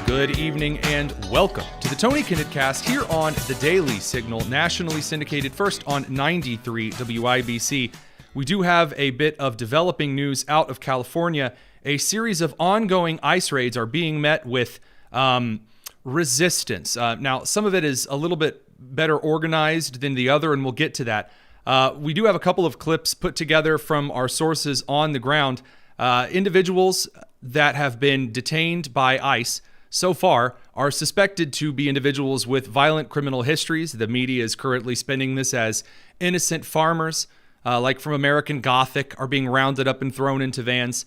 Good evening and welcome to the Tony Kinnett cast here on the Daily Signal, nationally syndicated first on 93 WIBC. We do have a bit of developing news out of California. A series of ongoing ICE raids are being met with resistance. Now, some of it is a little bit better organized than the other, and we'll get to that. We do have a couple of clips put together from our sources on the ground. Individuals that have been detained by ICE so far are suspected to be individuals with violent criminal histories. The media is currently spinning this as innocent farmers, like from American Gothic, are being rounded up and thrown into vans.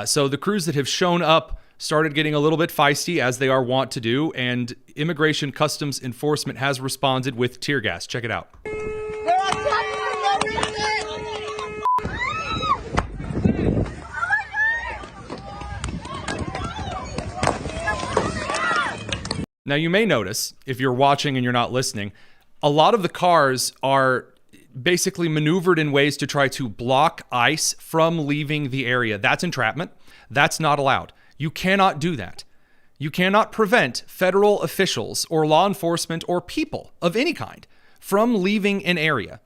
So the crews that have shown up started getting a little bit feisty, as they are wont to do, and Immigration Customs Enforcement has responded with tear gas. Check it out. Now, you may notice, if you're watching and you're not listening, a lot of the cars are basically maneuvered in ways to try to block ICE from leaving the area. That's entrapment. That's not allowed. You cannot do that. You cannot prevent federal officials or law enforcement or people of any kind from leaving an area.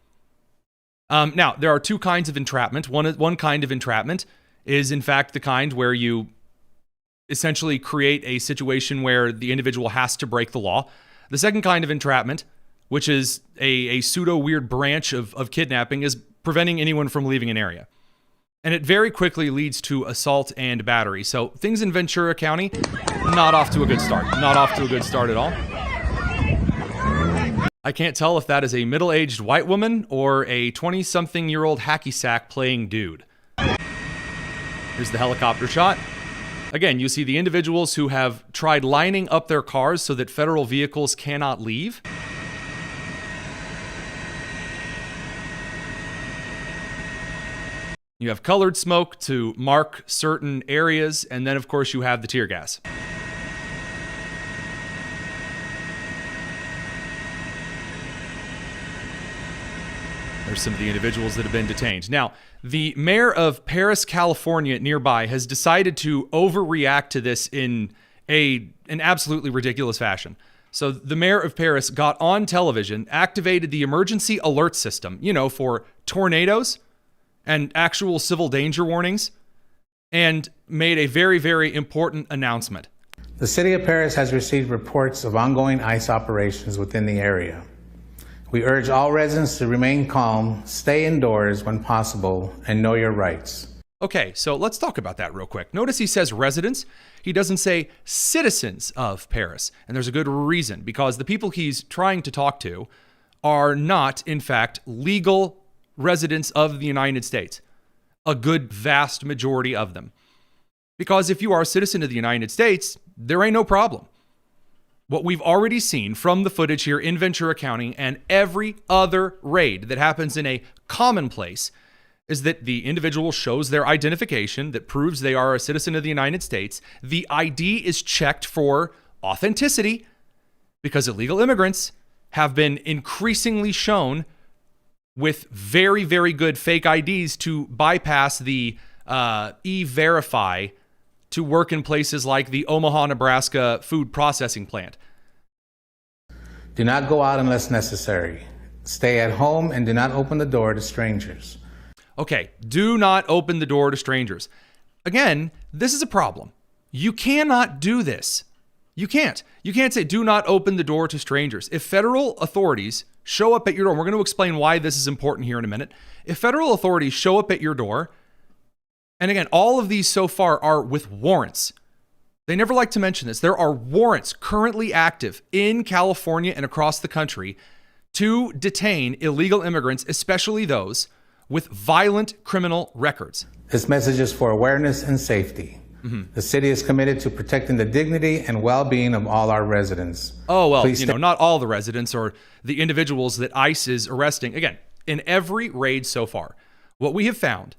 Now, there are two kinds of entrapment. One kind of entrapment is, in fact, the kind where you essentially create a situation where the individual has to break the law. The second kind of entrapment, which is a pseudo-weird branch of kidnapping, is preventing anyone from leaving an area. And it very quickly leads to assault and battery. So things in Ventura County, not off to a good start. Not off to a good start at all. I can't tell if that is a middle-aged white woman or a 20-something-year-old hacky sack playing dude. Here's the helicopter shot. Again, you see the individuals who have tried lining up their cars so that federal vehicles cannot leave. You have colored smoke to mark certain areas, and then, of course, you have the tear gas. There's some of the individuals that have been detained. Now, the mayor of Paris, California, nearby, has decided to overreact to this in an absolutely ridiculous fashion. So the mayor of Paris got on television, activated the emergency alert system, for tornadoes and actual civil danger warnings, and made a very, very important announcement. The city of Paris has received reports of ongoing ICE operations within the area. We urge all residents to remain calm, stay indoors when possible, and know your rights. Okay, so let's talk about that real quick. Notice he says residents. He doesn't say citizens of Paris. And there's a good reason, because the people he's trying to talk to are not, in fact, legal residents of the United States. A good vast majority of them. Because if you are a citizen of the United States, there ain't no problem. What we've already seen from the footage here in Ventura County and every other raid that happens in a common place is that the individual shows their identification that proves they are a citizen of the United States. The ID is checked for authenticity, because illegal immigrants have been increasingly shown with very, very good fake IDs to bypass the E-Verify to work in places like the Omaha, Nebraska food processing plant. Do not go out unless necessary. Stay at home and do not open the door to strangers. Okay, do not open the door to strangers. Again, this is a problem. You cannot do this. You can't. You can't say, do not open the door to strangers. If federal authorities show up at your door, and we're going to explain why this is important here in a minute. If federal authorities show up at your door, and again, all of these so far are with warrants. They never like to mention this. There are warrants currently active in California and across the country to detain illegal immigrants, especially those with violent criminal records. This message is for awareness and safety. Mm-hmm. The city is committed to protecting the dignity and well-being of all our residents. Oh, well, not all the residents or the individuals that ICE is arresting. Again, in every raid so far, what we have found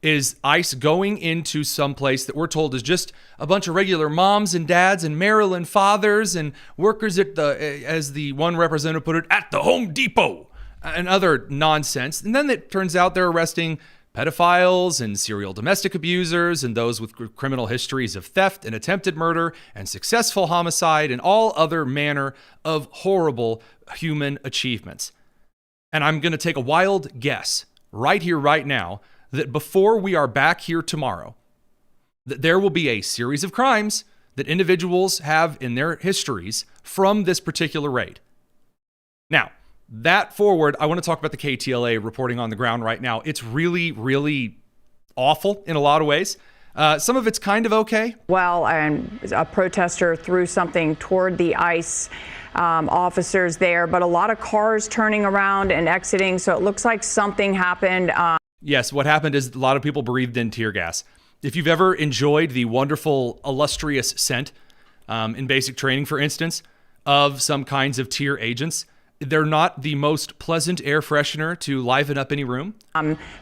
is ICE going into some place that we're told is just a bunch of regular moms and dads and Maryland fathers and workers at as the one representative put it, at the Home Depot and other nonsense. And then it turns out they're arresting pedophiles and serial domestic abusers and those with criminal histories of theft and attempted murder and successful homicide and all other manner of horrible human achievements. And I'm going to take a wild guess right here, right now, that before we are back here tomorrow, that there will be a series of crimes that individuals have in their histories from this particular raid. Now, that forward, I want to talk about the KTLA reporting on the ground right now. It's really, really awful in a lot of ways. Some of it's kind of okay. Well, and a protester threw something toward the ICE officers there, but a lot of cars turning around and exiting, so it looks like something happened. Yes, what happened is a lot of people breathed in tear gas. If you've ever enjoyed the wonderful, illustrious scent in basic training, for instance, of some kinds of tear agents, they're not the most pleasant air freshener to liven up any room.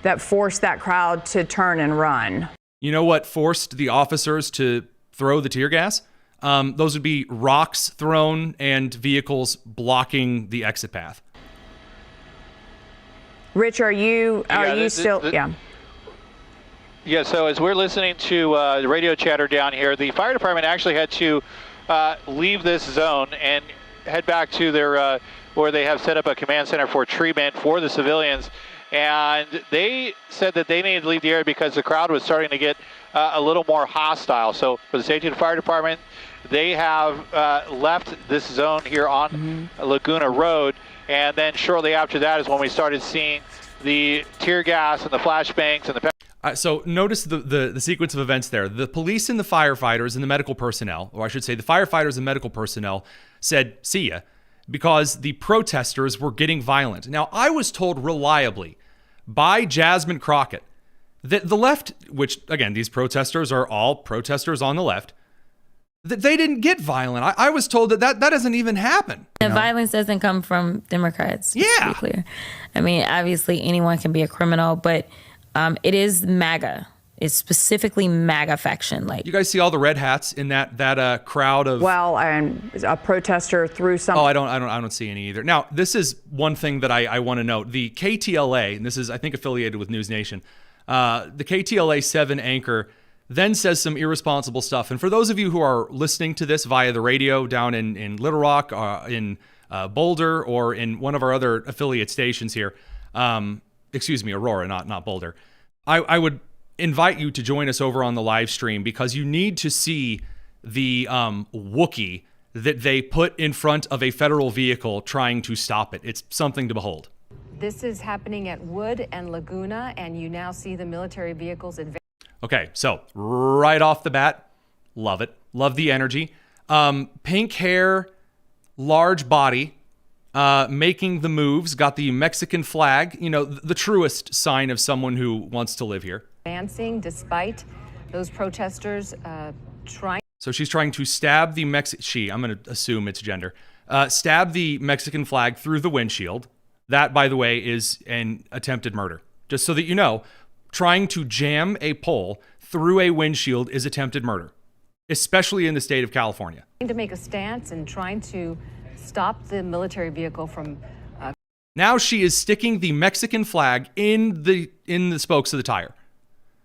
That forced that crowd to turn and run. You know what forced the officers to throw the tear gas? Those would be rocks thrown and vehicles blocking the exit path. Rich, are you still? Yeah, so as we're listening to the radio chatter down here, the fire department actually had to leave this zone and head back to their where they have set up a command center for treatment for the civilians. And they said that they needed to leave the area because the crowd was starting to get a little more hostile. So for the safety of the fire department, they have left this zone here on Laguna Road. And then shortly after that is when we started seeing the tear gas and the flashbangs and the... So notice the sequence of events there. The police and the firefighters and the medical personnel, or I should say the firefighters and medical personnel, said, see ya, because the protesters were getting violent. Now, I was told reliably by Jasmine Crockett that the left, which, again, these protesters are all protesters on the left, that they didn't get violent. I was told that doesn't even happen. The violence doesn't come from Democrats. Yeah. To be clear. I mean, obviously anyone can be a criminal, but it is MAGA. It's specifically MAGA faction. Like, you guys see all the red hats in that crowd of... Well, and a protester threw something... Oh, I don't see any either. Now, this is one thing that I want to note. The KTLA, and this is, I think, affiliated with News Nation, the KTLA 7 anchor then says some irresponsible stuff. And for those of you who are listening to this via the radio down in Little Rock, in Boulder, or in one of our other affiliate stations here, excuse me, Aurora, not Boulder, I would invite you to join us over on the live stream, because you need to see the Wookiee that they put in front of a federal vehicle trying to stop it. It's something to behold. This is happening at Wood and Laguna, and you now see the military vehicles advance. Okay, so right off the bat, love it. Love the energy. Pink hair, large body, making the moves, got the Mexican flag, you know, the truest sign of someone who wants to live here. Advancing despite those protesters trying. So she's trying to stab the I'm going to assume it's gender, stab the Mexican flag through the windshield. That, by the way, is an attempted murder. Just so that you know, trying to jam a pole through a windshield is attempted murder, especially in the state of California. To make a stance and trying to stop the military vehicle from... Now she is sticking the Mexican flag in the spokes of the tire.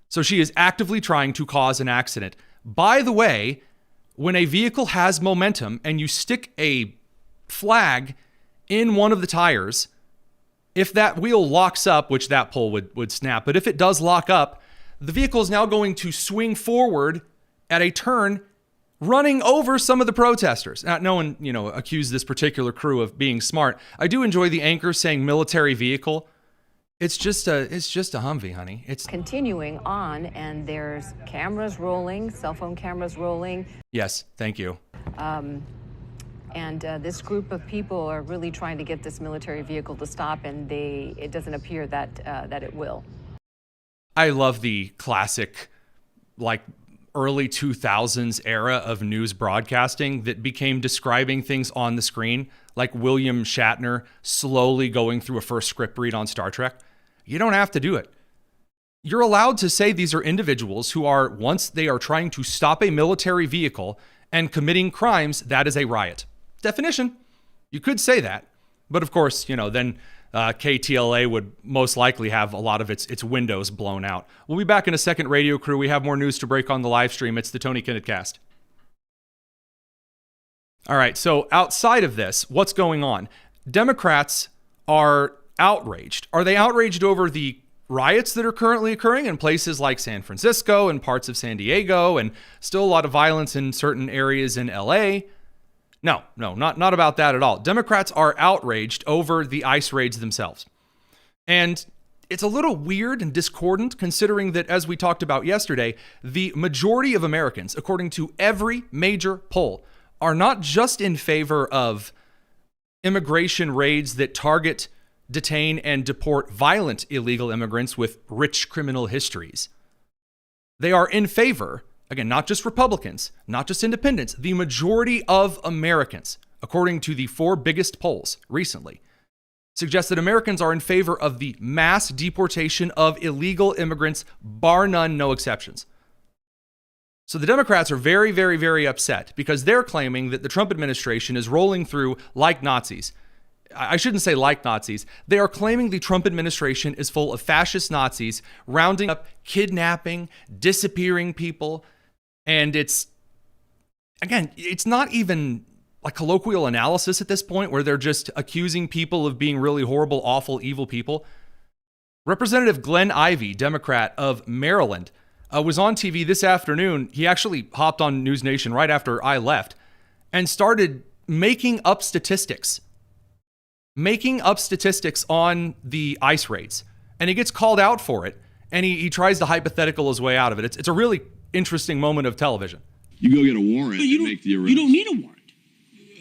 So she is actively trying to cause an accident. By the way, when a vehicle has momentum and you stick a flag in one of the tires, if that wheel locks up, which that pole would snap, but if it does lock up, the vehicle is now going to swing forward at a turn, running over some of the protesters. Now, no one, accused this particular crew of being smart. I do enjoy the anchor saying military vehicle. It's just a Humvee, honey. It's continuing on, and there's cameras rolling, cell phone cameras rolling. Yes, thank you. And this group of people are really trying to get this military vehicle to stop, and it doesn't appear that it will. I love the classic, early 2000s era of news broadcasting that became describing things on the screen, like William Shatner slowly going through a first script read on Star Trek. You don't have to do it. You're allowed to say these are individuals who are, once they are trying to stop a military vehicle and committing crimes, that is a riot. Definition. You could say that. But of course, then KTLA would most likely have a lot of its windows blown out. We'll be back in a second, Radio Crew. We have more news to break on the live stream. It's the Tony Kinnett Cast. All right, so outside of this, what's going on? Democrats are outraged. Are they outraged over the riots that are currently occurring in places like San Francisco and parts of San Diego, and still a lot of violence in certain areas in LA? No, not about that at all. Democrats are outraged over the ICE raids themselves. And it's a little weird and discordant considering that, as we talked about yesterday, the majority of Americans, according to every major poll, are not just in favor of immigration raids that target, detain, and deport violent illegal immigrants with rich criminal histories. They are in favor, again, not just Republicans, not just independents, the majority of Americans, according to the 4 biggest polls recently, suggest that Americans are in favor of the mass deportation of illegal immigrants, bar none, no exceptions. So the Democrats are very, very, very upset because they're claiming that the Trump administration is rolling through like Nazis. I shouldn't say like Nazis. They are claiming the Trump administration is full of fascist Nazis rounding up, kidnapping, disappearing people. And it's not even like colloquial analysis at this point where they're just accusing people of being really horrible, awful, evil people. Representative Glenn Ivey, Democrat of Maryland, was on TV this afternoon. He actually hopped on News Nation right after I left and started making up statistics on the ICE raids. And he gets called out for it, and he tries to hypothetical his way out of it. It's a really interesting moment of television. You go get a warrant and make the arrest. You don't need a warrant.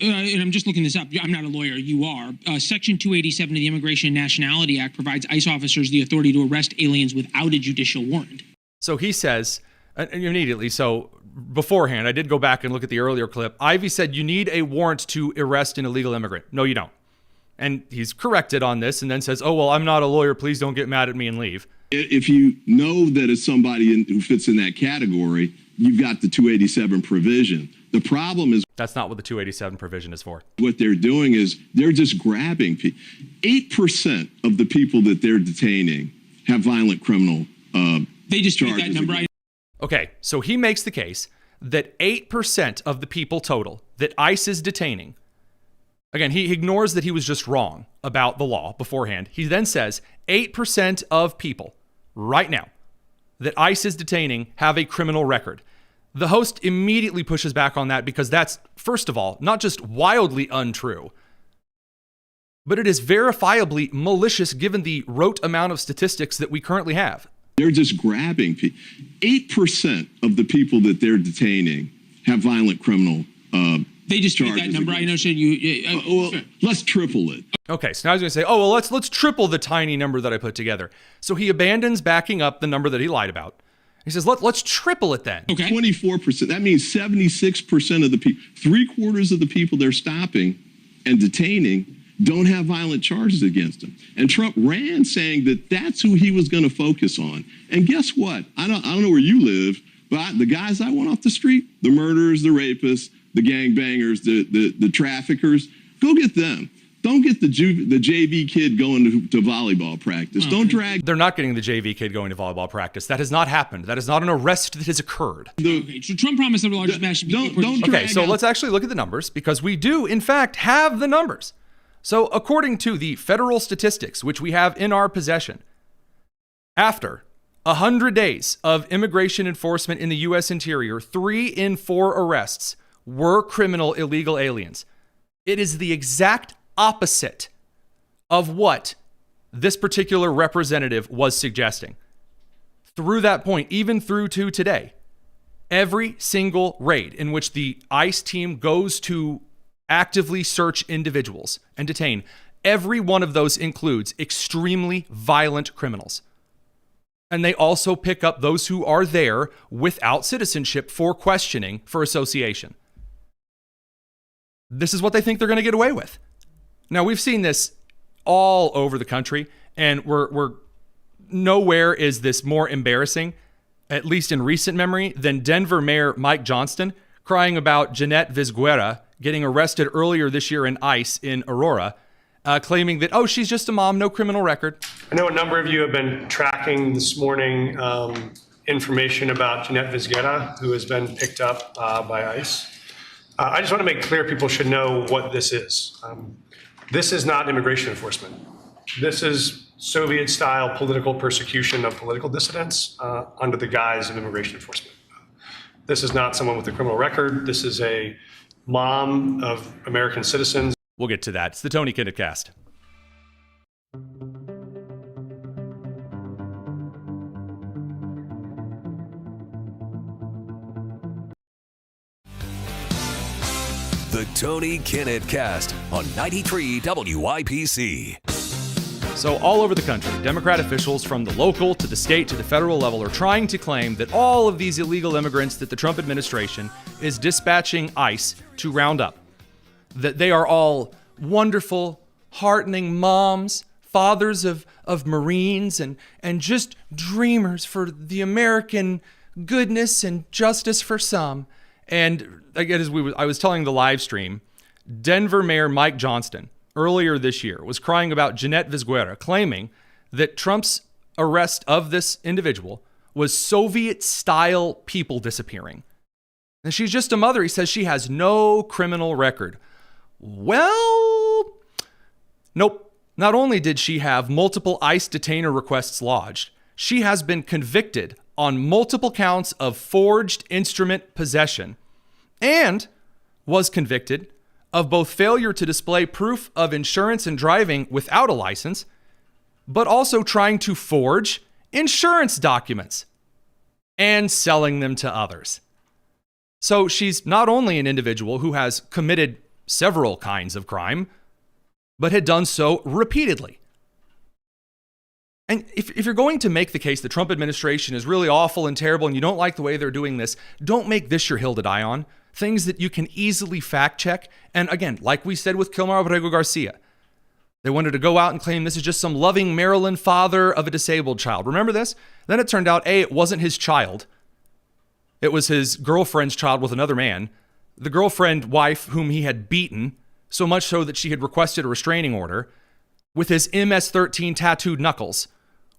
And I'm just looking this up. I'm not a lawyer. You are. Section 287 of the Immigration and Nationality Act provides ICE officers the authority to arrest aliens without a judicial warrant. So he says, immediately, so beforehand, I did go back and look at the earlier clip. Ivey said, you need a warrant to arrest an illegal immigrant. No, you don't. And he's corrected on this and then says, oh, well, I'm not a lawyer. Please don't get mad at me and leave. If you know that it's somebody who fits in that category, you've got the 287 provision. The problem is that's not what the 287 provision is for. What they're doing is they're just grabbing people. 8% of the people that they're detaining have violent criminal they just tweet that number. Okay, so he makes the case that 8% of the people total that ICE is detaining, again, he ignores that he was just wrong about the law beforehand. He then says 8% of people right now that ICE is detaining have a criminal record. The host immediately pushes back on that because that's, first of all, not just wildly untrue, but it is verifiably malicious given the rote amount of statistics that we currently have. They're just grabbing people. 8% of the people that they're detaining have violent criminal they just tweet that number. I know. So let's triple it. Okay, so now I was going to say, oh, well, let's triple the tiny number that I put together. So he abandons backing up the number that he lied about. He says, let's triple it then. Okay. 24%. That means 76% of the people, 3/4 of the people they're stopping and detaining don't have violent charges against them. And Trump ran saying that that's who he was going to focus on. And guess what? I don't know where you live, but the guys I want off the street, the murderers, the rapists, the gangbangers, the traffickers, go get them. Don't get the JV kid going to volleyball practice. Don't drag. They're not getting the JV kid going to volleyball practice. That has not happened. That is not an arrest that has occurred. Okay, so Trump promised that the largest mass should be don't Okay, so let's actually look at the numbers because we do, in fact, have the numbers. So according to the federal statistics, which we have in our possession, after 100 days of immigration enforcement in the U.S. Interior, 3 in 4 arrests were criminal illegal aliens. It is the exact opposite of what this particular representative was suggesting. Through that point, even through to today, every single raid in which the ICE team goes to actively search individuals and detain, every one of those includes extremely violent criminals. And they also pick up those who are there without citizenship for questioning for association. This is what they think they're going to get away with. Now, we've seen this all over the country, and we're nowhere is this more embarrassing, at least in recent memory, than Denver Mayor Mike Johnston crying about Jeanette Vizguera getting arrested earlier this year in ICE in Aurora claiming that, oh, she's just a mom, no criminal record. I know a number of you have been tracking this morning information about Kinnett Vizguera, who has been picked up by ICE. I just want to make clear people should know what this is. This is not immigration enforcement. This is Soviet-style political persecution of political dissidents under the guise of immigration enforcement. This is not someone with a criminal record. This is a mom of American citizens. We'll get to that. It's the Tony Kinnett Cast. The Tony Kinnett Cast on 93 WIPC. So all over the country, Democrat officials from the local to the state to the federal level are trying to claim that all of these illegal immigrants that the Trump administration is dispatching ICE to round up, that they are all wonderful, heartening moms, fathers of Marines, and just dreamers for the American goodness and justice for some. And again, as I was telling the live stream, Denver Mayor Mike Johnston earlier this year was crying about Kinnett Vizguera, claiming that Trump's arrest of this individual was Soviet-style people disappearing. And she's just a mother. He says she has no criminal record. Well, nope. Not only did she have multiple ICE detainer requests lodged, she has been convicted on multiple counts of forged instrument possession and was convicted of both failure to display proof of insurance and driving without a license, but also trying to forge insurance documents and selling them to others. So she's not only an individual who has committed several kinds of crime, but had done so repeatedly. And if you're going to make the case the Trump administration is really awful and terrible and you don't like the way they're doing this, don't make this your hill to die on. Things that you can easily fact check. And again, like we said with Kilmar Abrego Garcia, they wanted to go out and claim this is just some loving Maryland father of a disabled child. Remember this? Then it turned out, A, it wasn't his child. It was his girlfriend's child with another man. The girlfriend wife whom he had beaten, so much so that she had requested a restraining order, with his MS-13 tattooed knuckles,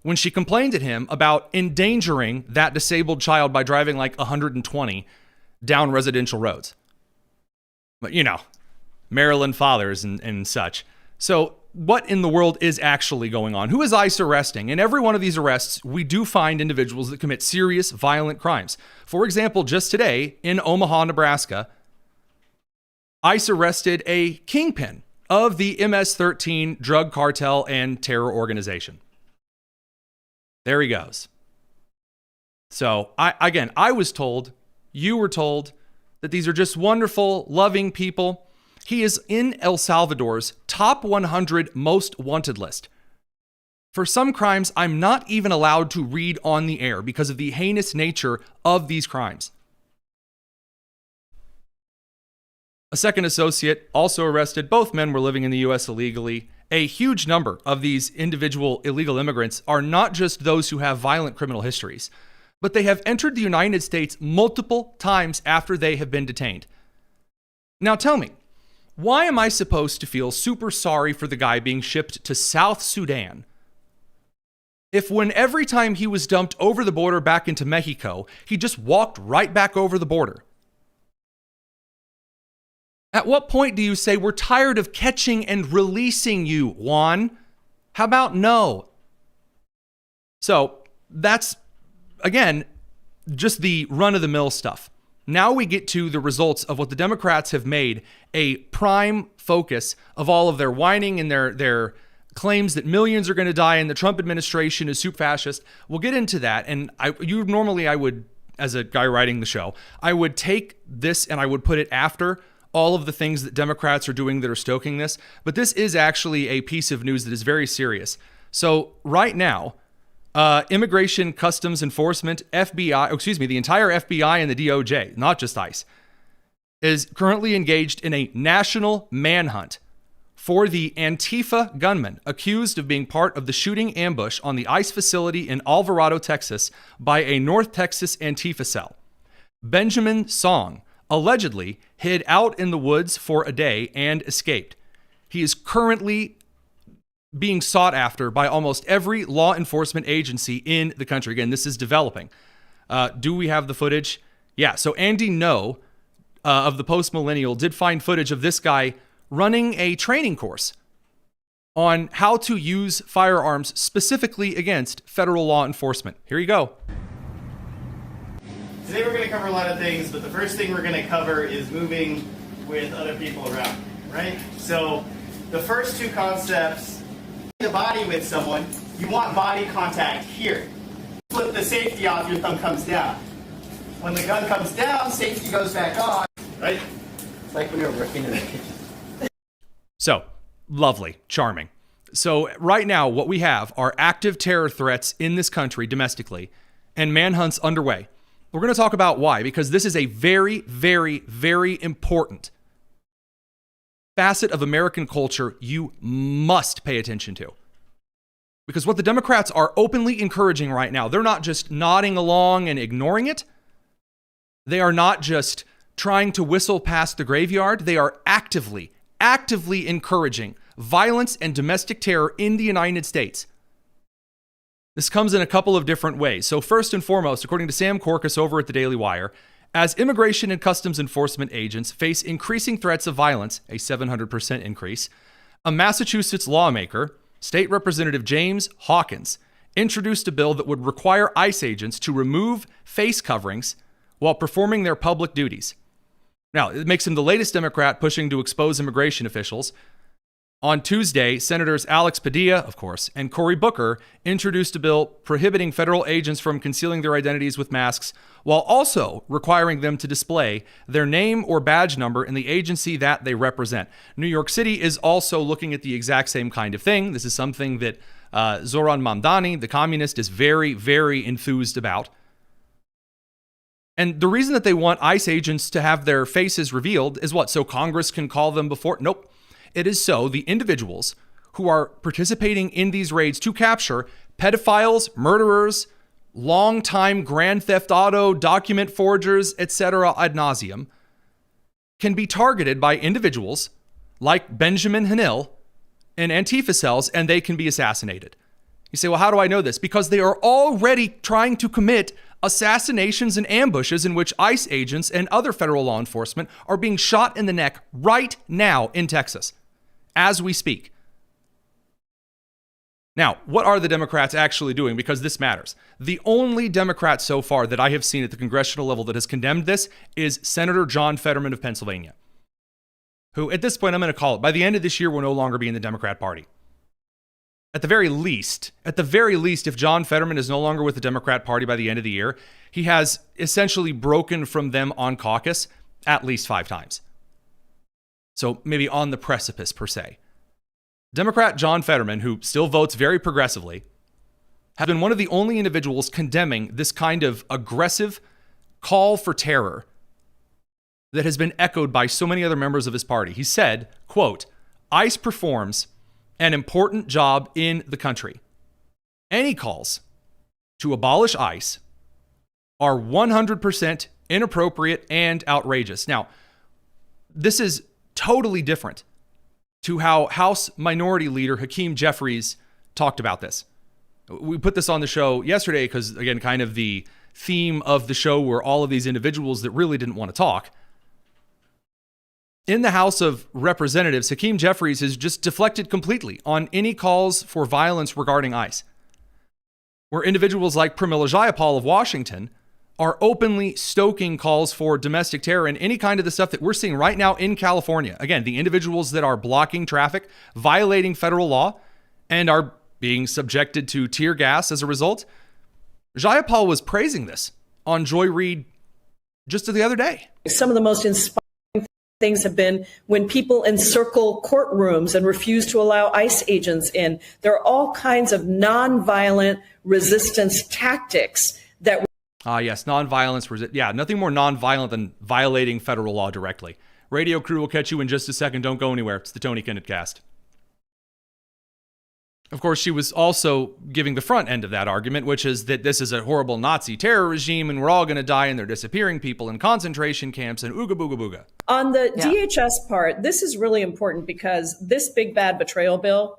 when she complained to him about endangering that disabled child by driving like 120 down residential roads. But, you know, Maryland fathers and such. So what in the world is actually going on? Who is ICE arresting? In every one of these arrests, we do find individuals that commit serious, violent crimes. For example, just today in Omaha, Nebraska, ICE arrested a kingpin of the MS-13 drug cartel and terror organization. There he goes. So, I was told, you were told, that these are just wonderful, loving people. He is in El Salvador's top 100 most wanted list. For some crimes, I'm not even allowed to read on the air because of the heinous nature of these crimes. A second associate also arrested. Both men were living in the U.S. illegally. A huge number of these individual illegal immigrants are not just those who have violent criminal histories, but they have entered the United States multiple times after they have been detained. Now tell me, why am I supposed to feel super sorry for the guy being shipped to South Sudan if when every time he was dumped over the border back into Mexico, he just walked right back over the border? At what point do you say, we're tired of catching and releasing you, Juan? How about no? So that's, again, just the run-of-the-mill stuff. Now we get to the results of what the Democrats have made a prime focus of all of their whining and their claims that millions are going to die and the Trump administration is super fascist. We'll get into that. And I would, as a guy writing the show, I would take this and I would put it after all of the things that Democrats are doing that are stoking this. But this is actually a piece of news that is very serious. So right now, Immigration Customs Enforcement, the entire FBI and the DOJ, not just ICE, is currently engaged in a national manhunt for the Antifa gunman accused of being part of the shooting ambush on the ICE facility in Alvarado, Texas, by a North Texas Antifa cell. Benjamin Song allegedly hid out in the woods for a day and escaped. He is currently being sought after by almost every law enforcement agency in the country. Again, this is developing. Do we have the footage? Yeah. So Andy No of the Post Millennial did find footage of this guy running a training course on how to use firearms specifically against federal law enforcement. Here you go. Today we're going to cover a lot of things, but the first thing we're going to cover is moving with other people around, right? So the first two concepts, the body with someone, you want body contact here. Flip the safety off, your thumb comes down. When the gun comes down, safety goes back on, right? It's like when you're working in the kitchen. So, lovely, charming. So right now, what we have are active terror threats in this country domestically and manhunts underway. We're going to talk about why, because this is a very, very, very important facet of American culture you must pay attention to. Because what the Democrats are openly encouraging right now, they're not just nodding along and ignoring it. They are not just trying to whistle past the graveyard. They are actively encouraging violence and domestic terror in the United States. This comes in a couple of different ways. So first and foremost, according to Sam Corcus over at the Daily Wire, as immigration and customs enforcement agents face increasing threats of violence, a 700% increase, a Massachusetts lawmaker, State Representative James Hawkins, introduced a bill that would require ICE agents to remove face coverings while performing their public duties. Now, it makes him the latest Democrat pushing to expose immigration officials. On Tuesday, Senators Alex Padilla, of course, and Cory Booker introduced a bill prohibiting federal agents from concealing their identities with masks while also requiring them to display their name or badge number in the agency that they represent. New York City is also looking at the exact same kind of thing. This is something that Zoran Mamdani, the communist, is very, very enthused about. And the reason that they want ICE agents to have their faces revealed is what? So Congress can call them before? Nope. It is so the individuals who are participating in these raids to capture pedophiles, murderers, longtime Grand Theft Auto document forgers, etc. ad nauseum, can be targeted by individuals like Benjamin Hanil in Antifa cells, and they can be assassinated. You say, well, how do I know this? Because they are already trying to commit assassinations and ambushes in which ICE agents and other federal law enforcement are being shot in the neck right now in Texas, as we speak. Now, what are the Democrats actually doing? Because this matters. The only Democrat so far that I have seen at the congressional level that has condemned this is Senator John Fetterman of Pennsylvania, who at this point, I'm going to call it, by the end of this year, will no longer be in the Democrat Party. At the very least, if John Fetterman is no longer with the Democrat Party by the end of the year, he has essentially broken from them on caucus at least 5 times. So maybe on the precipice, per se. Democrat John Fetterman, who still votes very progressively, has been one of the only individuals condemning this kind of aggressive call for terror that has been echoed by so many other members of his party. He said, quote, ICE performs an important job in the country. Any calls to abolish ICE are 100% inappropriate and outrageous. Now, this is totally different to how House Minority Leader Hakeem Jeffries talked about this. We put this on the show yesterday because, again, kind of the theme of the show were all of these individuals that really didn't want to talk. In the House of Representatives, Hakeem Jeffries has just deflected completely on any calls for violence regarding ICE, where individuals like Pramila Jayapal of Washington are openly stoking calls for domestic terror and any kind of the stuff that we're seeing right now in California. Again, the individuals that are blocking traffic, violating federal law, and are being subjected to tear gas as a result. Jayapal was praising this on Joy Reid just the other day. Some of the most inspiring things have been when people encircle courtrooms and refuse to allow ICE agents in. There are all kinds of nonviolent resistance tactics that yes, nonviolence. Yeah, nothing more nonviolent than violating federal law directly. Radio crew will catch you in just a second. Don't go anywhere. It's the Tony Kinnett Cast. Of course, she was also giving the front end of that argument, which is that this is a horrible Nazi terror regime and we're all going to die and they're disappearing people in concentration camps and ooga booga booga. On the DHS part, this is really important because this big bad betrayal bill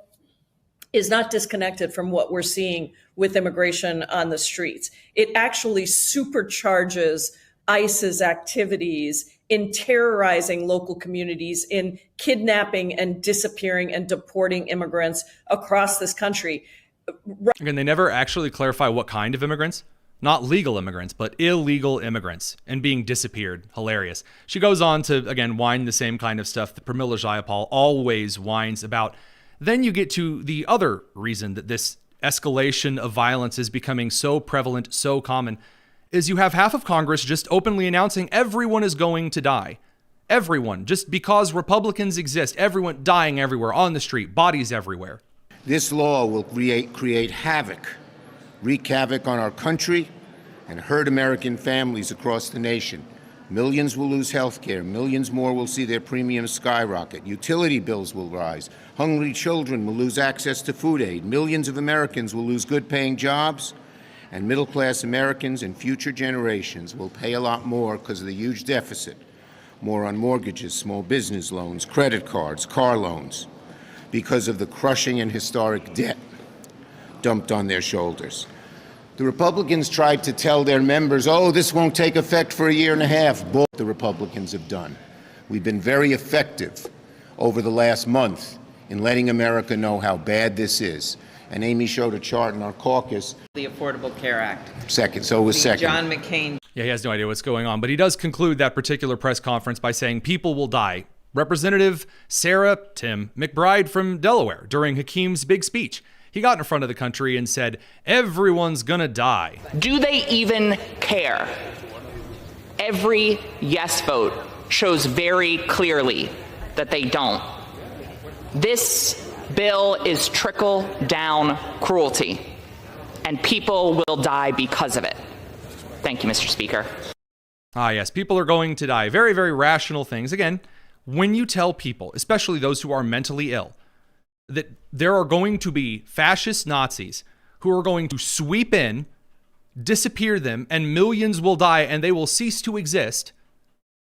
is not disconnected from what we're seeing with immigration on the streets. It actually supercharges ICE's activities in terrorizing local communities, in kidnapping and disappearing and deporting immigrants across this country. Again, they never actually clarify what kind of immigrants. Not legal immigrants, but illegal immigrants and being disappeared. Hilarious. She goes on to, again, whine the same kind of stuff that Pramila Jayapal always whines about. Then you get to the other reason that this escalation of violence is becoming so prevalent, so common, is you have half of Congress just openly announcing everyone is going to die. Everyone, just because Republicans exist, everyone dying everywhere, on the street, bodies everywhere. This law will create havoc, wreak havoc on our country and hurt American families across the nation. Millions will lose health care. Millions more will see their premiums skyrocket. Utility bills will rise. Hungry children will lose access to food aid. Millions of Americans will lose good-paying jobs. And middle-class Americans and future generations will pay a lot more because of the huge deficit. More on mortgages, small business loans, credit cards, car loans, because of the crushing and historic debt dumped on their shoulders. The Republicans tried to tell their members, oh, this won't take effect for a year and a half. Bull the Republicans have done. We've been very effective over the last month in letting America know how bad this is. And Amy showed a chart in our caucus. The Affordable Care Act. Second, so it was second. John McCain. Yeah, he has no idea what's going on, but he does conclude that particular press conference by saying people will die. Representative Sarah Tim McBride from Delaware, during Hakeem's big speech, he got in front of the country and said, everyone's gonna die. Do they even care? Every yes vote shows very clearly that they don't. This bill is trickle-down cruelty, and people will die because of it. Thank you, Mr. Speaker. Ah, yes, people are going to die. Very, very rational things. Again, when you tell people, especially those who are mentally ill, that there are going to be fascist Nazis who are going to sweep in, disappear them, and millions will die and they will cease to exist,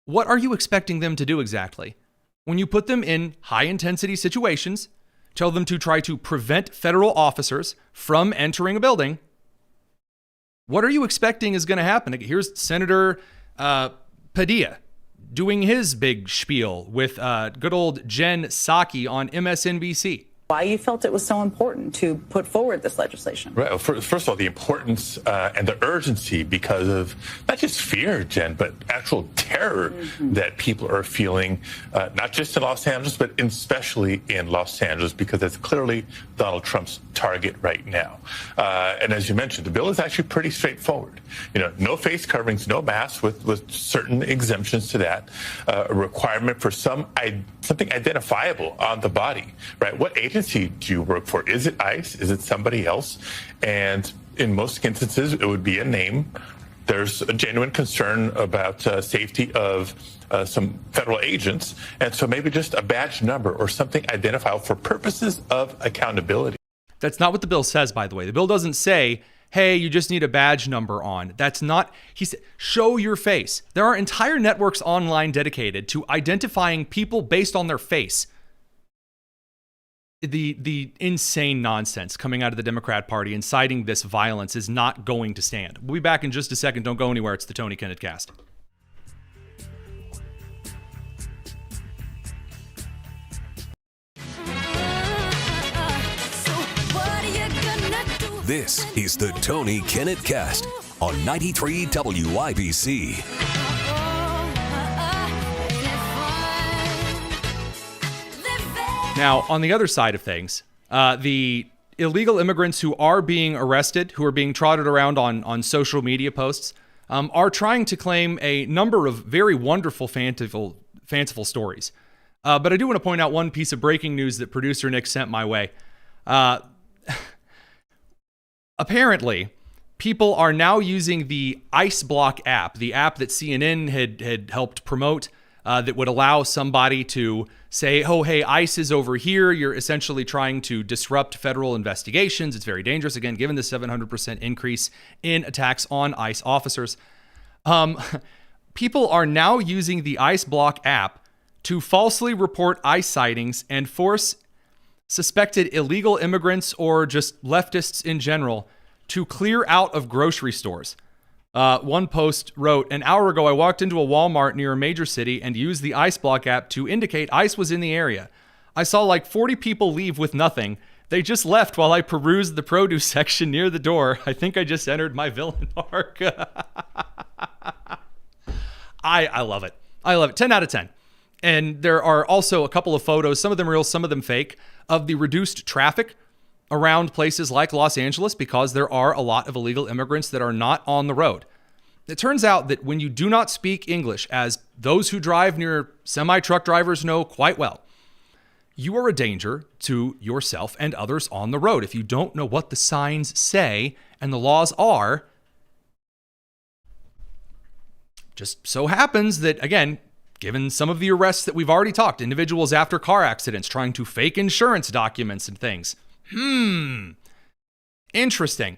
what are you expecting them to do exactly? When you put them in high-intensity situations, tell them to try to prevent federal officers from entering a building, what are you expecting is going to happen? Here's Senator Padilla doing his big spiel with good old Jen Psaki on MSNBC. Why you felt it was so important to put forward this legislation. Right. Well, first of all, the importance and the urgency because of not just fear, Jen, but actual terror that people are feeling, not just in Los Angeles, but especially in Los Angeles, because that's clearly Donald Trump's target right now. And as you mentioned, the bill is actually pretty straightforward. You know, no face coverings, no masks, with certain exemptions to that, a requirement for something identifiable on the body, right? What agency do you work for? Is it ICE? Is it somebody else? And in most instances, it would be a name. There's a genuine concern about safety of some federal agents. And so maybe just a badge number or something identifiable for purposes of accountability. That's not what the bill says, by the way. The bill doesn't say, hey, you just need a badge number on. That's not, he said, show your face. There are entire networks online dedicated to identifying people based on their face. The insane nonsense coming out of the Democrat Party inciting this violence is not going to stand. We'll be back in just a second. Don't go anywhere. It's the Tony Kinnett Cast. This is the Tony Kinnett Cast on 93 WIBC. Now, on the other side of things, the illegal immigrants who are being arrested, who are being trotted around on social media posts, are trying to claim a number of very wonderful, fanciful stories. But I do want to point out one piece of breaking news that producer Nick sent my way. Apparently, people are now using the ICE Block app, the app that CNN had helped promote, that would allow somebody to say, oh, hey, ICE is over here. You're essentially trying to disrupt federal investigations. It's very dangerous, again, given the 700% increase in attacks on ICE officers. People are now using the ICE Block app to falsely report ICE sightings and force suspected illegal immigrants or just leftists in general to clear out of grocery stores. One post wrote, "An hour ago, I walked into a Walmart near a major city and used the ICE block app to indicate ICE was in the area. I saw like 40 people leave with nothing. They just left while I perused the produce section near the door. I think I just entered my villain arc." I love it. I love it. 10 out of 10. And there are also a couple of photos, some of them real, some of them fake, of the reduced traffic around places like Los Angeles because there are a lot of illegal immigrants that are not on the road. It turns out that when you do not speak English, as those who drive near semi-truck drivers know quite well, you are a danger to yourself and others on the road. If you don't know what the signs say and the laws are, just so happens that, again, given some of the arrests that we've already talked, individuals after car accidents trying to fake insurance documents and things. Interesting.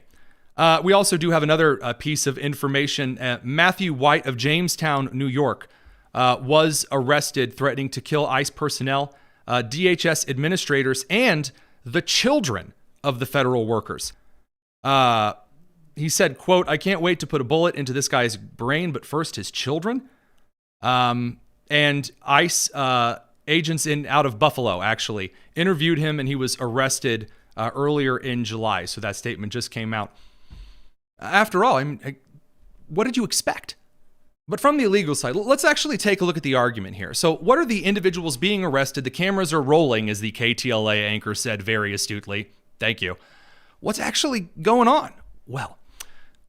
We also do have another piece of information. Matthew White of Jamestown, New York, was arrested threatening to kill ICE personnel, DHS administrators, and the children of the federal workers. He said, quote, "I can't wait to put a bullet into this guy's brain, but first his children." And ICE agents out of Buffalo actually interviewed him, and he was arrested earlier in July. So that statement just came out. After all, what did you expect? But from the illegal side, let's actually take a look at the argument here. So what are the individuals being arrested? The cameras are rolling, as the KTLA anchor said very astutely. Thank you. What's actually going on? Well,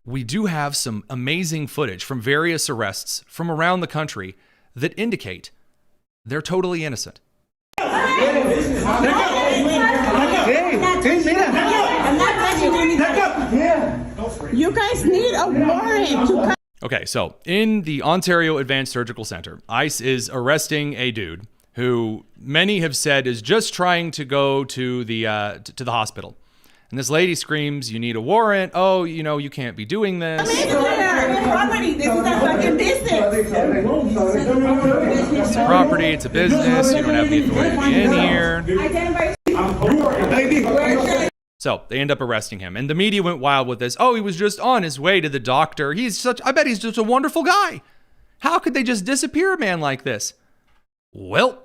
we do have some amazing footage from various arrests from around the country that indicate they're totally innocent. You guys need a warrant to. Okay, so in the Ontario Advanced Surgical Center, ICE is arresting a dude who many have said is just trying to go to the hospital. And this lady screams, "You need a warrant. Oh, you can't be doing this." This is a fucking business. It's a property, it's a business. You don't have the authority to be in here. So they end up arresting him. And the media went wild with this. "Oh, he was just on his way to the doctor. I bet he's just a wonderful guy. How could they just disappear a man like this?" Well,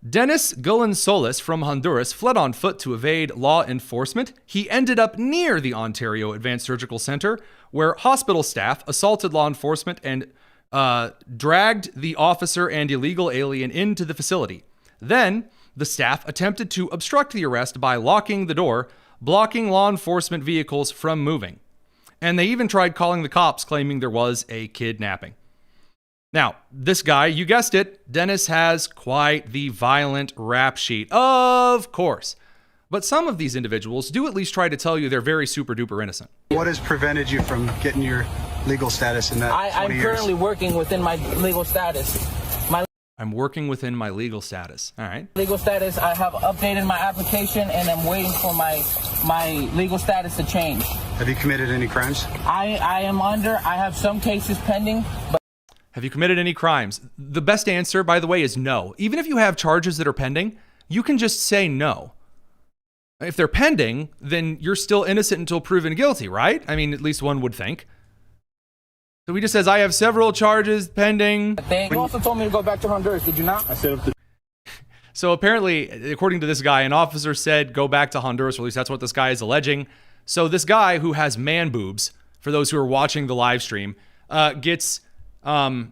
Dennis Gulensolis from Honduras fled on foot to evade law enforcement. He ended up near the Ontario Advanced Surgical Center, where hospital staff assaulted law enforcement and dragged the officer and illegal alien into the facility. Then the staff attempted to obstruct the arrest by locking the door, blocking law enforcement vehicles from moving. And they even tried calling the cops, claiming there was a kidnapping. Now, this guy, you guessed it, Dennis has quite the violent rap sheet, of course. But some of these individuals do at least try to tell you they're very super duper innocent. What has prevented you from getting your legal status in that 20 I'm years? currently working within my legal status. I'm working within my legal status. All right. Legal status, I have updated my application and I'm waiting for my legal status to change. Have you committed any crimes? I have some cases pending, but Have you committed any crimes? The best answer, by the way, is no. Even if you have charges that are pending, you can just say no. If they're pending, then you're still innocent until proven guilty, right? I mean, at least one would think. So he just says, "I have several charges pending." you also told me to go back to Honduras, did you not? I said So apparently, according to this guy, an officer said, "Go back to Honduras," or at least that's what this guy is alleging. So this guy who has man boobs, for those who are watching the live stream, gets, I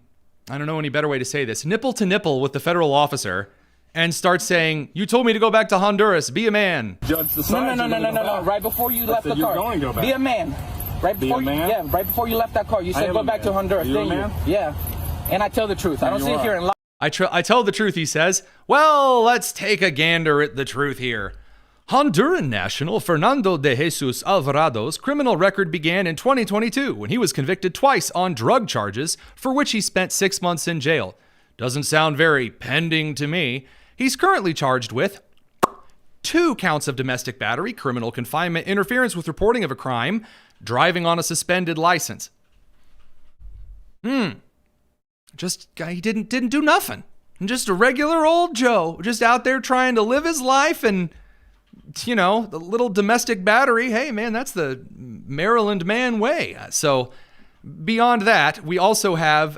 don't know any better way to say this, nipple to nipple with the federal officer and starts saying, "You told me to go back to Honduras. Be a man." Judge No. Right before you left the car. Go back. Be a man. Right before man? right before you left that car, you said go back to Honduras. Are you a man? Yeah. And I tell the truth. I don't sit here and lie. I tell the truth, he says. Well, let's take a gander at the truth here. Honduran national Fernando de Jesus Alvarado's criminal record began in 2022 when he was convicted twice on drug charges for which he spent 6 months in jail. Doesn't sound very pending to me. He's currently charged with 2 counts of domestic battery, criminal confinement, interference with reporting of a crime, driving on a suspended license. Just guy, he didn't do nothing. Just a regular old Joe, just out there trying to live his life. And, you know, the little domestic battery, hey, man, that's the Maryland man way. So beyond that, we also have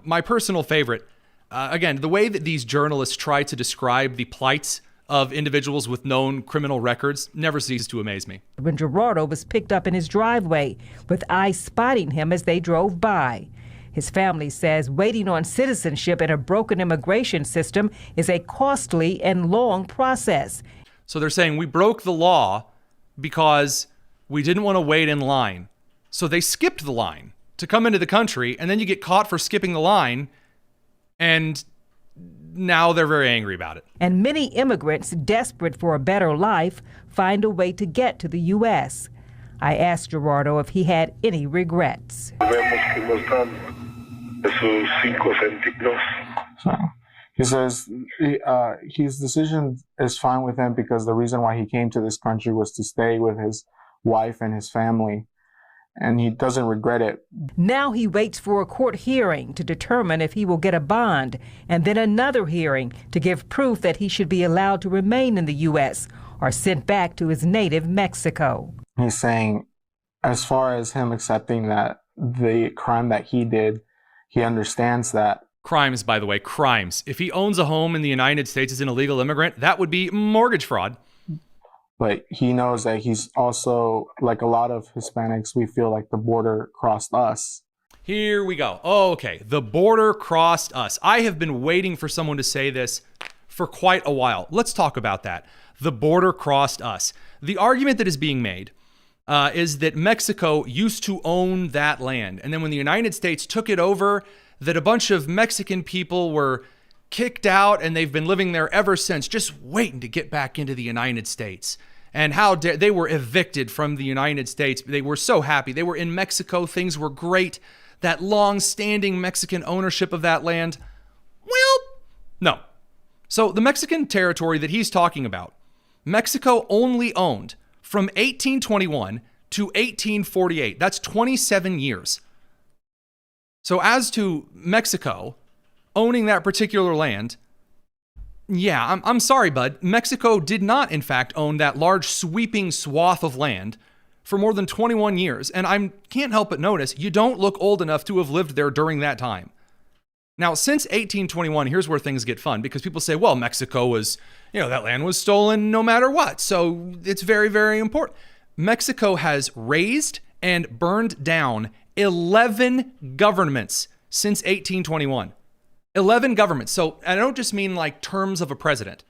my personal favorite. Again, the way that these journalists try to describe the plights of individuals with known criminal records never ceases to amaze me. When Gerardo was picked up in his driveway, with ICE spotting him as they drove by. His family says waiting on citizenship in a broken immigration system is a costly and long process. So they're saying we broke the law because we didn't want to wait in line. So they skipped the line to come into the country, and then you get caught for skipping the line, and now they're very angry about it. And many immigrants desperate for a better life find a way to get to the U.S. I asked Gerardo if he had any regrets. So he says his decision is fine with him because the reason why he came to this country was to stay with his wife and his family, and he doesn't regret it. Now he waits for a court hearing to determine if he will get a bond, and then another hearing to give proof that he should be allowed to remain in the U.S. or sent back to his native Mexico. He's saying, as far as him accepting that the crime that he did, he understands that. Crimes, by the way, crimes. If he owns a home in the United States as an illegal immigrant, that would be mortgage fraud. But he knows that he's also, like a lot of Hispanics, we feel like the border crossed us. Here we go. Okay, the border crossed us. I have been waiting for someone to say this for quite a while. Let's talk about that. The border crossed us. The argument that is being made is that Mexico used to own that land. And then when the United States took it over, that a bunch of Mexican people were kicked out, and they've been living there ever since, just waiting to get back into the United States. And how they were evicted from the United States. They were so happy. They were in Mexico. Things were great. That long-standing Mexican ownership of that land, well, no. So the Mexican territory that he's talking about, Mexico only owned from 1821 to 1848. That's 27 years. So as to Mexico owning that particular land, yeah, I'm sorry, bud. Mexico did not, in fact, own that large sweeping swath of land for more than 21 years. And I can't help but notice you don't look old enough to have lived there during that time. Now, since 1821, here's where things get fun, because people say, well, Mexico was, that land was stolen no matter what. So it's very, very important. Mexico has razed and burned down 11 governments since 1821. 11 governments. So I don't just mean like terms of a president.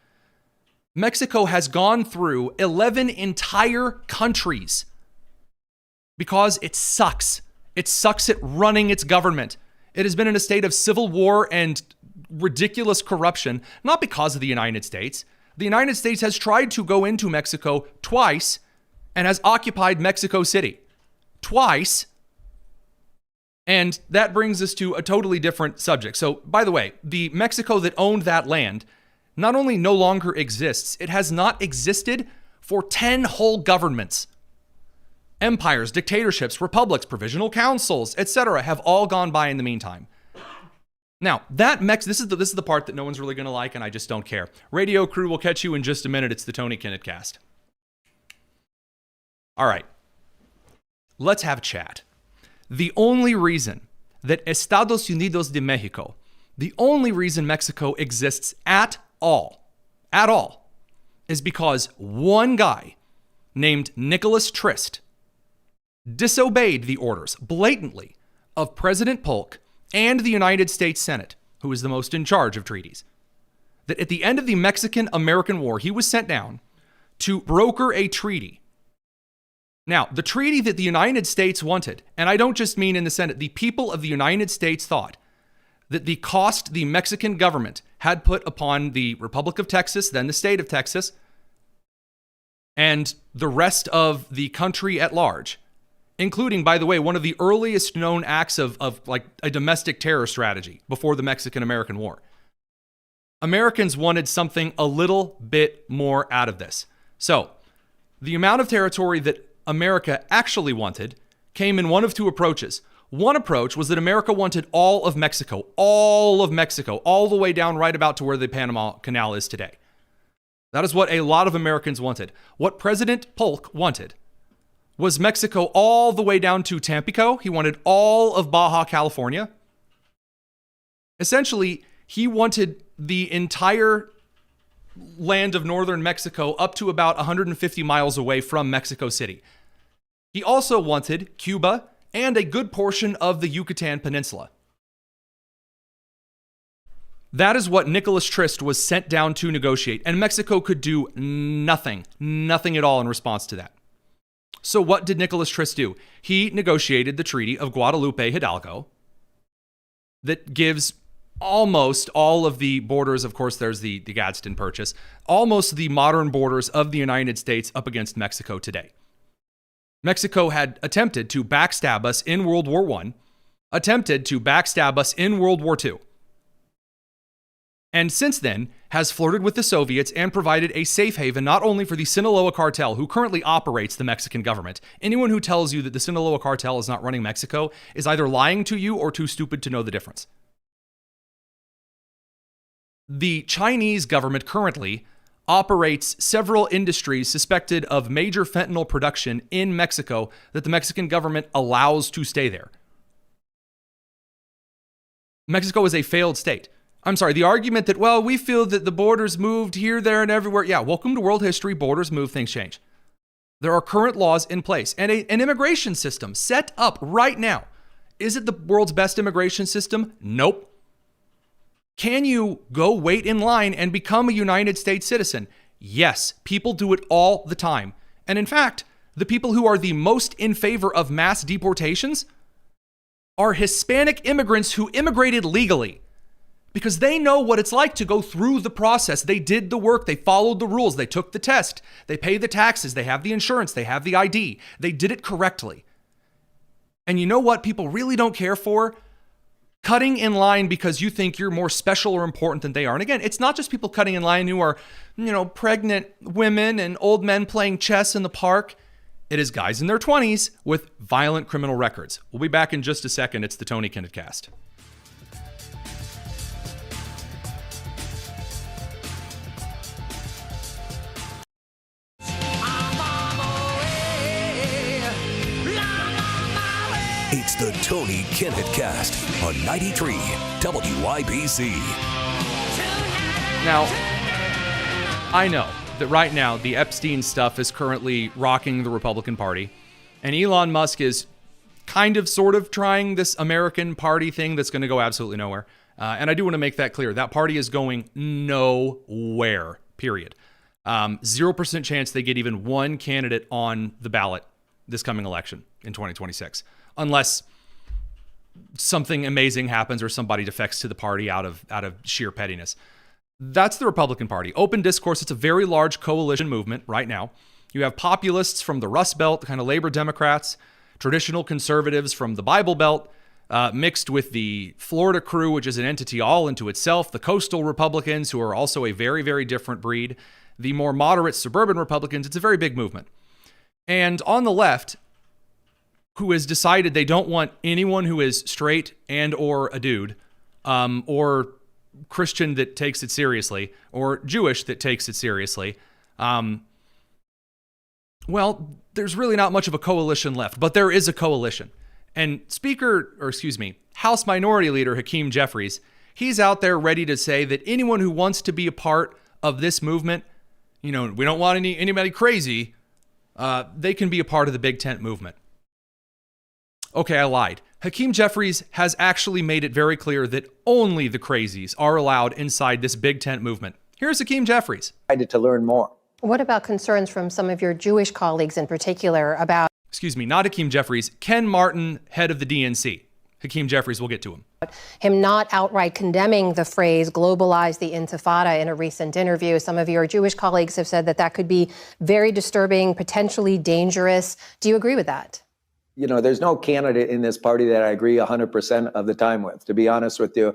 Mexico has gone through 11 entire countries because it sucks. It sucks at running its government. It has been in a state of civil war and ridiculous corruption, not because of the United States. The United States has tried to go into Mexico twice and has occupied Mexico City twice. And that brings us to a totally different subject. So, by the way, the Mexico that owned that land not only no longer exists, it has not existed for 10 whole governments. Empires, dictatorships, republics, provisional councils, etc. have all gone by in the meantime. Now, this is the part that no one's really going to like, and I just don't care. Radio crew will catch you in just a minute. It's the Tony Kinnett Cast. All right. Let's have a chat. The only reason that Estados Unidos de Mexico, the only reason Mexico exists at all, is because one guy named Nicholas Trist disobeyed the orders blatantly of President Polk and the United States Senate, who is the most in charge of treaties. That at the end of the Mexican-American War, he was sent down to broker a treaty. Now, the treaty that the United States wanted, and I don't just mean in the Senate, the people of the United States thought that the cost the Mexican government had put upon the Republic of Texas, then the state of Texas, and the rest of the country at large, including, by the way, one of the earliest known acts of like a domestic terror strategy before the Mexican-American War. Americans wanted something a little bit more out of this. So, the amount of territory that America actually wanted came in one of two approaches. One approach was that America wanted all of Mexico, all the way down right about to where the Panama Canal is today. That is what a lot of Americans wanted. What President Polk wanted was Mexico all the way down to Tampico. He wanted all of Baja California. Essentially, he wanted the entire land of northern Mexico up to about 150 miles away from Mexico City. He also wanted Cuba and a good portion of the Yucatan Peninsula. That is what Nicholas Trist was sent down to negotiate, and Mexico could do nothing at all in response to that. So what did Nicholas Trist do? He negotiated the Treaty of Guadalupe Hidalgo that gives almost all of the borders. Of course, there's the Gadsden Purchase, almost the modern borders of the United States up against Mexico today. Mexico had attempted to backstab us in World War I, attempted to backstab us in World War II, and since then has flirted with the Soviets and provided a safe haven not only for the Sinaloa cartel, who currently operates the Mexican government. Anyone who tells you that the Sinaloa cartel is not running Mexico is either lying to you or too stupid to know the difference. The Chinese government currently operates several industries suspected of major fentanyl production in Mexico that the Mexican government allows to stay there. Mexico is a failed state. I'm sorry, the argument that, well, we feel that the borders moved here, there, and everywhere. Yeah, welcome to world history. Borders move, things change. There are current laws in place and an immigration system set up right now. Is it the world's best immigration system? Nope. Can you go wait in line and become a United States citizen? Yes, people do it all the time. And in fact, the people who are the most in favor of mass deportations are Hispanic immigrants who immigrated legally because they know what it's like to go through the process. They did the work. They followed the rules. They took the test. They pay the taxes. They have the insurance. They have the ID. They did it correctly. And you know what people really don't care for? Cutting in line because you think you're more special or important than they are. And again, it's not just people cutting in line who are, pregnant women and old men playing chess in the park. It is guys in their 20s with violent criminal records. We'll be back in just a second. It's the Tony Kinnett Cast. It's the Tony Kinnett Cast on 93 WIBC. Now, I know that right now the Epstein stuff is currently rocking the Republican Party, and Elon Musk is sort of trying this American party thing that's going to go absolutely nowhere. And I do want to make that clear. That party is going nowhere, period. 0% chance they get even one candidate on the ballot this coming election in 2026. Unless something amazing happens or somebody defects to the party out of sheer pettiness. That's the Republican Party. Open discourse, it's a very large coalition movement right now. You have populists from the Rust Belt, the kind of labor Democrats, traditional conservatives from the Bible Belt, mixed with the Florida crew, which is an entity all into itself, the coastal Republicans, who are also a very, very different breed, the more moderate suburban Republicans. It's a very big movement. And on the left, who has decided they don't want anyone who is straight and or a dude, or Christian that takes it seriously, or Jewish that takes it seriously. Well, there's really not much of a coalition left, but there is a coalition. And House Minority Leader Hakeem Jeffries, he's out there ready to say that anyone who wants to be a part of this movement, we don't want anybody crazy, they can be a part of the Big Tent movement. Okay, I lied. Hakeem Jeffries has actually made it very clear that only the crazies are allowed inside this Big Tent movement. Here's Hakeem Jeffries. I needed to learn more. What about concerns from some of your Jewish colleagues in particular about... Not Hakeem Jeffries, Ken Martin, head of the DNC. Hakeem Jeffries, we'll get to him. Him not outright condemning the phrase globalize the intifada in a recent interview. Some of your Jewish colleagues have said that could be very disturbing, potentially dangerous. Do you agree with that? there's no candidate in this party that I agree 100% of the time with, to be honest with you.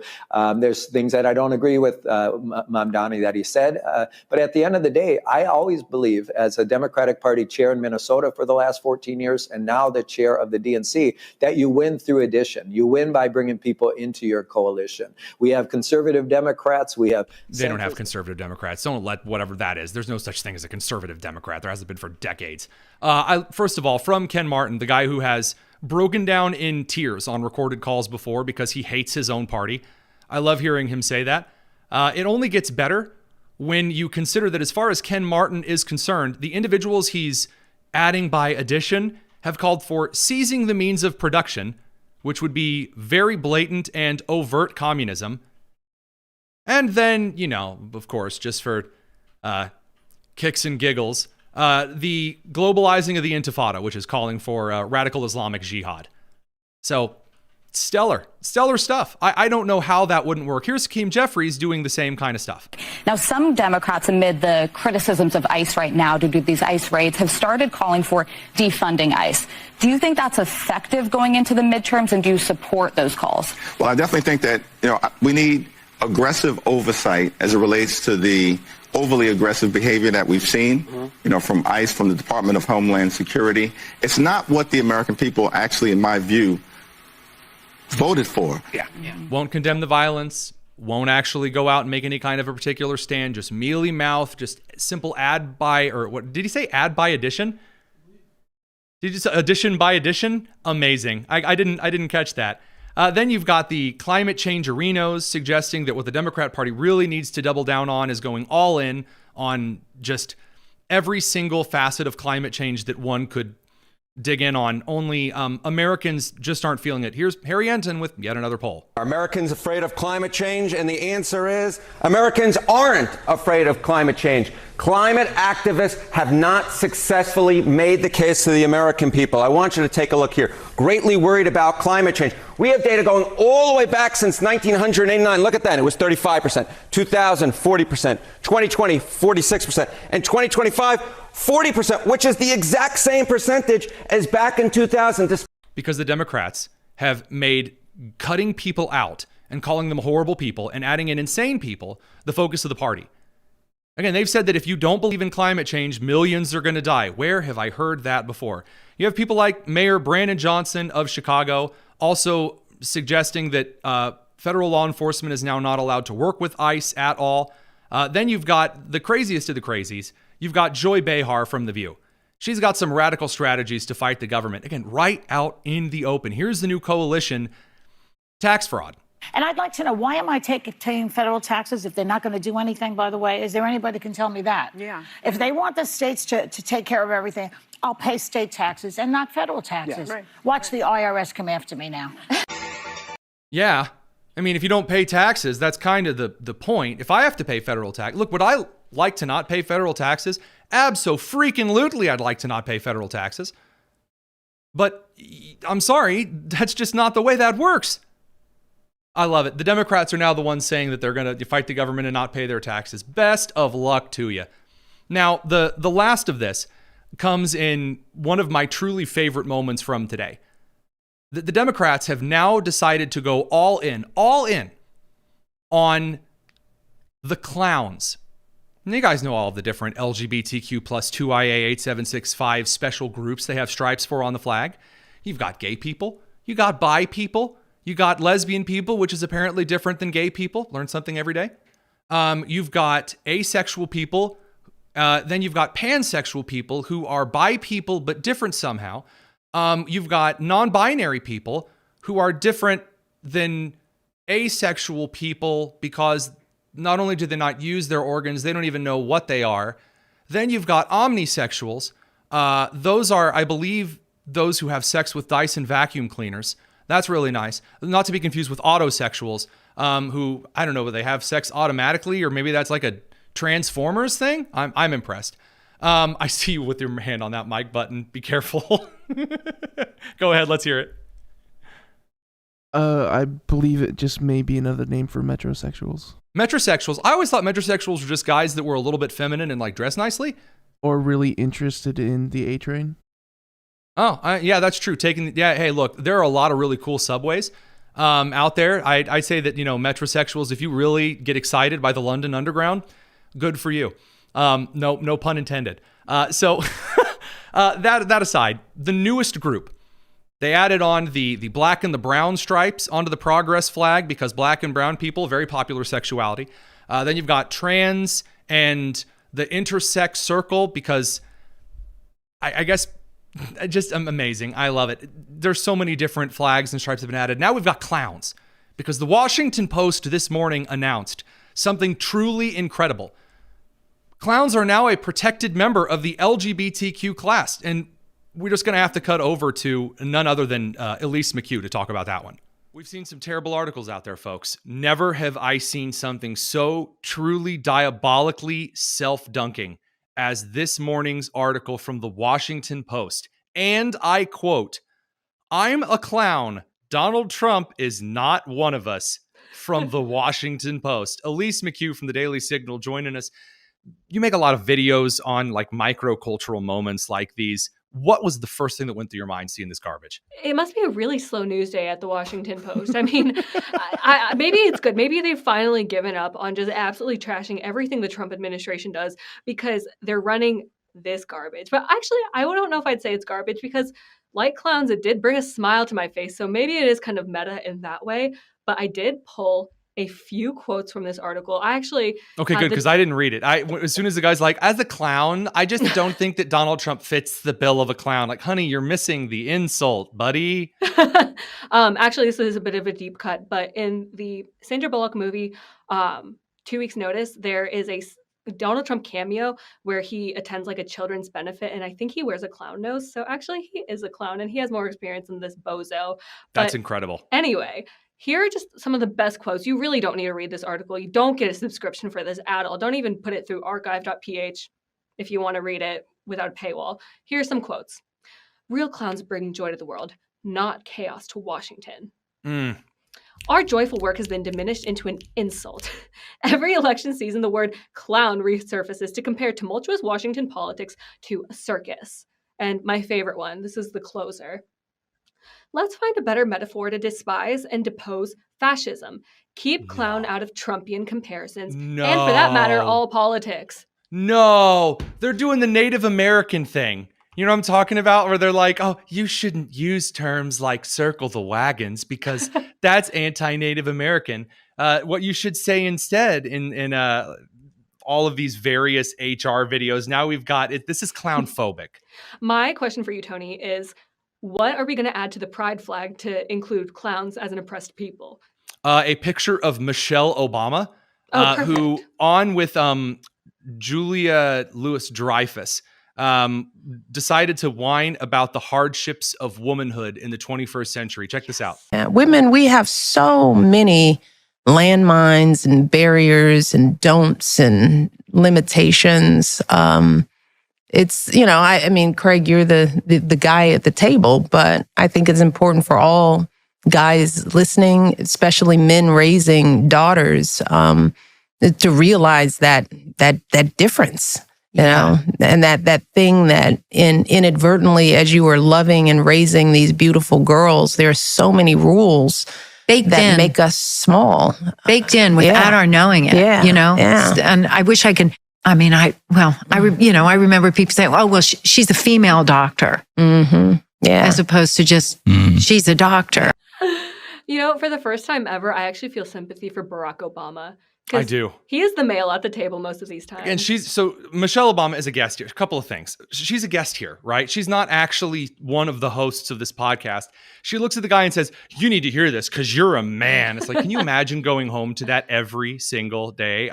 There's things that I don't agree with Mamdani that he said. But at the end of the day, I always believe, as a Democratic Party chair in Minnesota for the last 14 years, and now the chair of the DNC, that you win through addition. You win by bringing people into your coalition. We have conservative Democrats. We have... They don't have conservative Democrats. Don't let whatever that is. There's no such thing as a conservative Democrat. There hasn't been for decades. First of all, from Ken Martin, the guy who has broken down in tears on recorded calls before because he hates his own party. I love hearing him say that. It only gets better when you consider that as far as Ken Martin is concerned, the individuals he's adding by addition have called for seizing the means of production, which would be very blatant and overt communism. And then, of course, just for kicks and giggles, the globalizing of the Intifada, which is calling for radical Islamic jihad. So stellar stuff. I don't know how that wouldn't work. Here's Hakeem Jeffries doing the same kind of stuff. Now, some Democrats, amid the criticisms of ICE right now due to these ICE raids, have started calling for defunding ICE. Do you think that's effective going into the midterms, and do you support those calls? Well, I definitely think that, we need aggressive oversight as it relates to the overly aggressive behavior that we've seen, from ICE, from the Department of Homeland Security. It's not what the American people actually, in my view, voted for. Yeah. Won't condemn the violence, won't actually go out and make any kind of a particular stand, just mealy mouth, just simple ad by, or what did he say? Ad by addition? Did you say addition by addition? Amazing. I didn't catch that. Then you've got the climate change arenas suggesting that what the Democrat Party really needs to double down on is going all in on just every single facet of climate change that one could dig in on. Only Americans just aren't feeling it. Here's Harry Enton with yet another poll. Are Americans afraid of climate change? And the answer is Americans aren't afraid of climate change. Climate activists have not successfully made the case to the American people. I want you to take a look here. Greatly worried about climate change. We have data going all the way back since 1989. Look at that. It was 35%, 2000, 40%, 2020, 46%, and 2025, 40%, which is the exact same percentage as back in 2000. Because the Democrats have made cutting people out and calling them horrible people and adding in insane people the focus of the party. Again, they've said that if you don't believe in climate change, millions are going to die. Where have I heard that before? You have people like Mayor Brandon Johnson of Chicago also suggesting that federal law enforcement is now not allowed to work with ICE at all. Then you've got the craziest of the crazies. You've got Joy Behar from The View. She's got some radical strategies to fight the government. Again, right out in the open. Here's the new coalition, tax fraud. And I'd like to know, why am I paying federal taxes if they're not going to do anything, by the way? Is there anybody that can tell me that? Yeah. If they want the states to take care of everything, I'll pay state taxes and not federal taxes. Yeah, right. Watch the IRS come after me now. Yeah. I mean, if you don't pay taxes, that's kind of the point. If I have to pay federal tax, look, would I like to not pay federal taxes? Abso-freaking-lutely, I'd like to not pay federal taxes. But I'm sorry, that's just not the way that works. I love it. The Democrats are now the ones saying that they're going to fight the government and not pay their taxes. Best of luck to you. Now, the last of this comes in one of my truly favorite moments from today. The Democrats have now decided to go all in on the clowns. And you guys know all of the different LGBTQ plus 2IA 8765 special groups they have stripes for on the flag. You've got gay people. You got bi people. You got lesbian people, which is apparently different than gay people. Learn something every day. You've got asexual people. Then you've got pansexual people who are bi people, but different somehow. You've got non-binary people who are different than asexual people because not only do they not use their organs, they don't even know what they are. Then you've got omnisexuals. Those are, I believe, those who have sex with Dyson vacuum cleaners. That's really nice. Not to be confused with autosexuals, who, I don't know, whether they have sex automatically or maybe that's like a Transformers thing. I'm impressed. I see you with your hand on that mic button. Be careful. Go ahead. Let's hear it. I believe it just may be another name for metrosexuals. Metrosexuals. I always thought metrosexuals were just guys that were a little bit feminine and like dress nicely. Or really interested in the A train. Oh, yeah, that's true. Hey, look, there are a lot of really cool subways out there. I say that, metrosexuals, if you really get excited by the London Underground, good for you. No pun intended. So that aside, the newest group, they added on the black and the brown stripes onto the progress flag because black and brown people, very popular sexuality. Then you've got trans and the intersex circle because I guess just amazing. I love it. There's so many different flags and stripes have been added. Now we've got clowns because the Washington Post this morning announced something truly incredible. Clowns are now a protected member of the LGBTQ class. And we're just going to have to cut over to none other than Elise McCue to talk about that one. We've seen some terrible articles out there, folks. Never have I seen something so truly diabolically self-dunking as this morning's article from the Washington Post. And I quote, "I'm a clown. Donald Trump is not one of us," from the Washington Post. Elise McCue from the Daily Signal joining us. You make a lot of videos on like microcultural moments like these. What was the first thing that went through your mind seeing this garbage? It must be a really slow news day at the Washington Post. I mean, maybe it's good. Maybe they've finally given up on just absolutely trashing everything the Trump administration does because they're running this garbage. But actually, I don't know if I'd say it's garbage because like clowns, it did bring a smile to my face. So maybe it is kind of meta in that way. But I did pull a few quotes from this article. I actually... Okay, good, because I didn't read it. As soon as the guy's like, as a clown, I just don't think that Donald Trump fits the bill of a clown. Like, honey, you're missing the insult, buddy. Actually, this is a bit of a deep cut, but in the Sandra Bullock movie, 2 Weeks Notice, there is a Donald Trump cameo where he attends like a children's benefit, and I think he wears a clown nose. So actually, he is a clown, and he has more experience than this bozo. That's incredible. Anyway... Here are just some of the best quotes. You really don't need to read this article. You don't get a subscription for this at all. Don't even put it through archive.ph if you want to read it without a paywall. Here are some quotes. "Real clowns bring joy to the world, not chaos to Washington. Our joyful work has been diminished into an insult. Every election season, the word clown resurfaces to compare tumultuous Washington politics to a circus." And my favorite one, this is the closer. "Let's find a better metaphor to despise and depose fascism. Keep clown out of Trumpian comparisons. No. And for that matter, all politics." No, they're doing the Native American thing. You know what I'm talking about? Where they're like, oh, you shouldn't use terms like circle the wagons because that's anti-Native American. What you should say instead in all of these various HR videos, now we've got it. This is clown phobic. My question for you, Tony, is what are we going to add to the pride flag to include clowns as an oppressed people? A picture of Michelle Obama, who on with Julia Louis-Dreyfus, decided to whine about the hardships of womanhood in the 21st century. Check this out. Women, we have so many landmines and barriers and don'ts and limitations. It's, I mean, Craig, you're the guy at the table, but I think it's important for all guys listening, especially men raising daughters, to realize that difference, you know, and that thing that inadvertently, as you are loving and raising these beautiful girls, there are so many rules that make us small. Baked in without our knowing it, you know? Yeah. And I wish I could... I mean, I remember people saying, "Oh, well, she's a female doctor," as opposed to just she's a doctor. For the first time ever, I actually feel sympathy for Barack Obama. I do. He is the male at the table most of these times. And Michelle Obama is a guest here. A couple of things. She's a guest here, right? She's not actually one of the hosts of this podcast. She looks at the guy and says, "You need to hear this because you're a man." It's like, can you imagine going home to that every single day?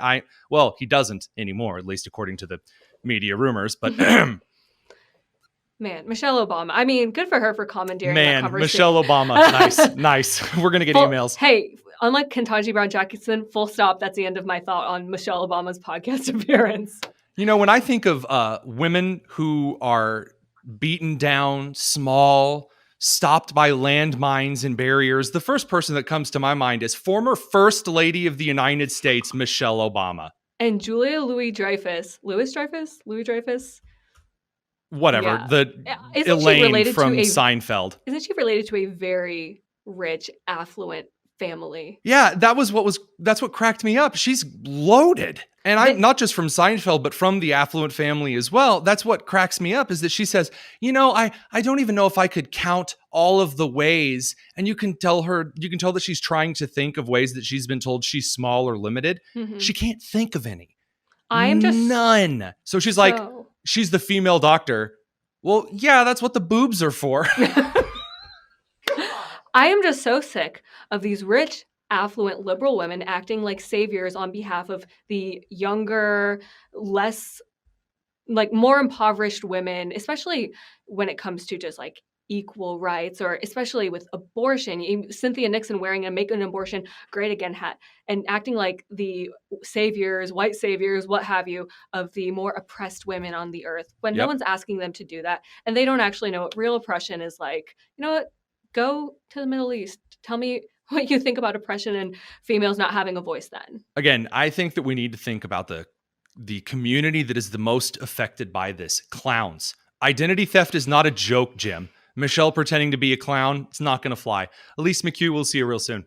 Well, he doesn't anymore, at least according to the media rumors, but Man, Michelle Obama. I mean, good for her for commandeering that conversation. Michelle Obama. Nice. We're going to get emails. Hey, unlike Ketanji Brown Jackson, full stop. That's the end of my thought on Michelle Obama's podcast appearance. When I think of women who are beaten down, small, stopped by landmines and barriers, the first person that comes to my mind is former First Lady of the United States, Michelle Obama. And Julia Louis-Dreyfus. Louis-Dreyfus? whatever. Yeah. The Isn't she Elaine related from to a- Seinfeld. Isn't she related to a very rich, affluent family? Yeah, that's what cracked me up. She's loaded. And I'm not just from Seinfeld, but from the affluent family as well. That's what cracks me up, is that she says, I don't even know if I could count all of the ways. And you can tell that she's trying to think of ways that she's been told she's small or limited. Mhm. She can't think of any. I am just none. So she's like, she's the female doctor. Well, yeah, that's what the boobs are for. I am just so sick of these rich, affluent liberal women acting like saviors on behalf of the younger, less, like more impoverished women, especially when it comes to just like equal rights, or especially with abortion. Cynthia Nixon wearing a Make an Abortion Great Again hat and acting like the saviors, white saviors, what have you, of the more oppressed women on the earth, when no one's asking them to do that. And they don't actually know what real oppression is like. You know what? Go to the Middle East. Tell me what you think about oppression and females not having a voice then. Again, I think that we need to think about the community that is the most affected by this. Clowns. Identity theft is not a joke, Jim. Michelle pretending to be a clown, it's not going to fly. Elise McCue, we'll see you real soon.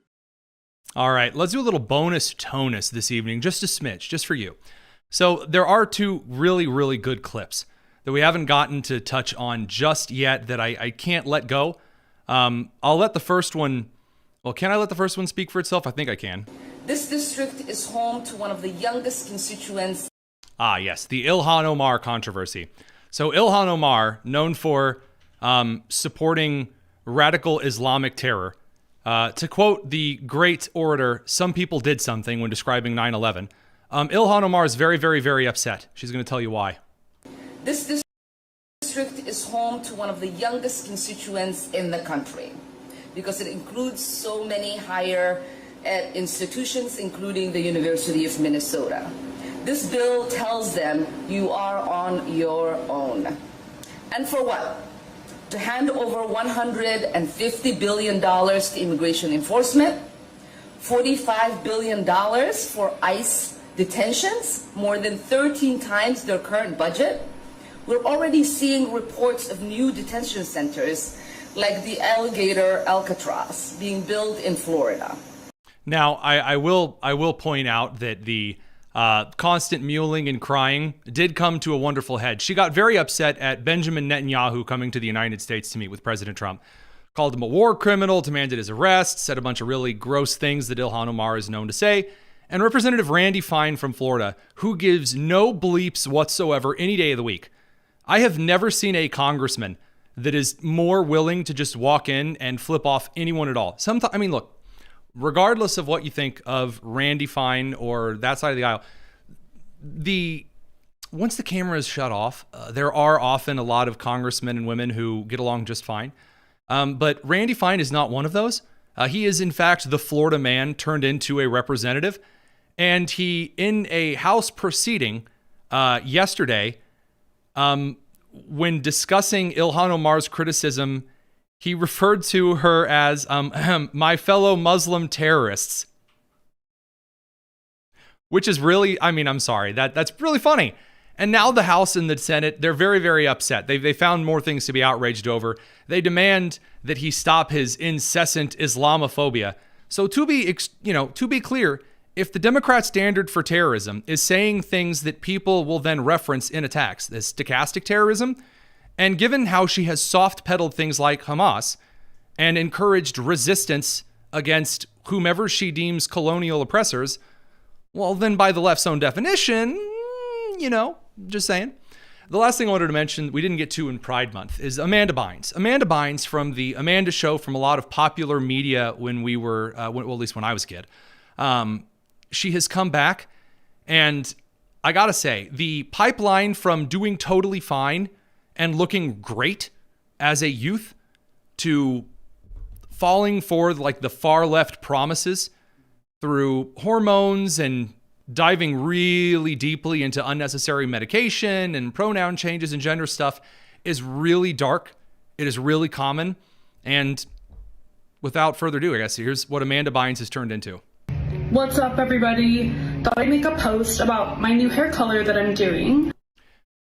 All right, let's do a little bonus tonus this evening, just a smidge, just for you. So there are two really, really good clips that we haven't gotten to touch on just yet that I can't let go. I'll let the first one, well, can I let the first one speak for itself? I think I can. This district is home to one of the youngest constituents. Ah, yes, the Ilhan Omar controversy. So Ilhan Omar, known for supporting radical Islamic terror. To quote the great orator, some people did something when describing 9/11. Ilhan Omar is very, very, very upset. She's going to tell you why. This district is home to one of the youngest constituents in the country because it includes so many higher ed institutions, including the University of Minnesota. This bill tells them you are on your own. And for what? To hand over $150 billion to immigration enforcement, $45 billion for ICE detentions, more than 13 times their current budget. We're already seeing reports of new detention centers like the alligator Alcatraz being built in Florida. Now, I will point out that the constant mewling and crying did come to a wonderful head. She got very upset at Benjamin Netanyahu coming to the United States to meet with President Trump. Called him a war criminal, demanded his arrest, said a bunch of really gross things that Ilhan Omar is known to say. And Representative Randy Fine from Florida, who gives no bleeps whatsoever any day of the week. I have never seen a congressman that is more willing to just walk in and flip off anyone at all. Sometimes, I mean, look, regardless of what you think of Randy Fine or that side of the aisle, once the camera is shut off, there are often a lot of congressmen and women who get along just fine. But Randy Fine is not one of those. He is, in fact, the Florida man turned into a representative. And he, in a House proceeding yesterday, when discussing Ilhan Omar's criticism, he referred to her as my fellow Muslim terrorists. Which is really, I mean, I'm sorry, that's really funny. And now the House and the Senate, they're very, very upset. They found more things to be outraged over. They demand that he stop his incessant Islamophobia. So to be clear, if the Democrat standard for terrorism is saying things that people will then reference in attacks, this stochastic terrorism, and given how she has soft-pedaled things like Hamas and encouraged resistance against whomever she deems colonial oppressors, well, then by the left's own definition, just saying. The last thing I wanted to mention, we didn't get to in Pride Month, is Amanda Bynes. Amanda Bynes from the Amanda Show, from a lot of popular media when we were, at least when I was a kid. She has come back, and I gotta say, the pipeline from doing totally fine and looking great as a youth to falling for like the far left promises through hormones and diving really deeply into unnecessary medication and pronoun changes and gender stuff is really dark. It is really common. And without further ado, I guess here's what Amanda Bynes has turned into. What's up, everybody? Thought I'd make a post about my new hair color that I'm doing.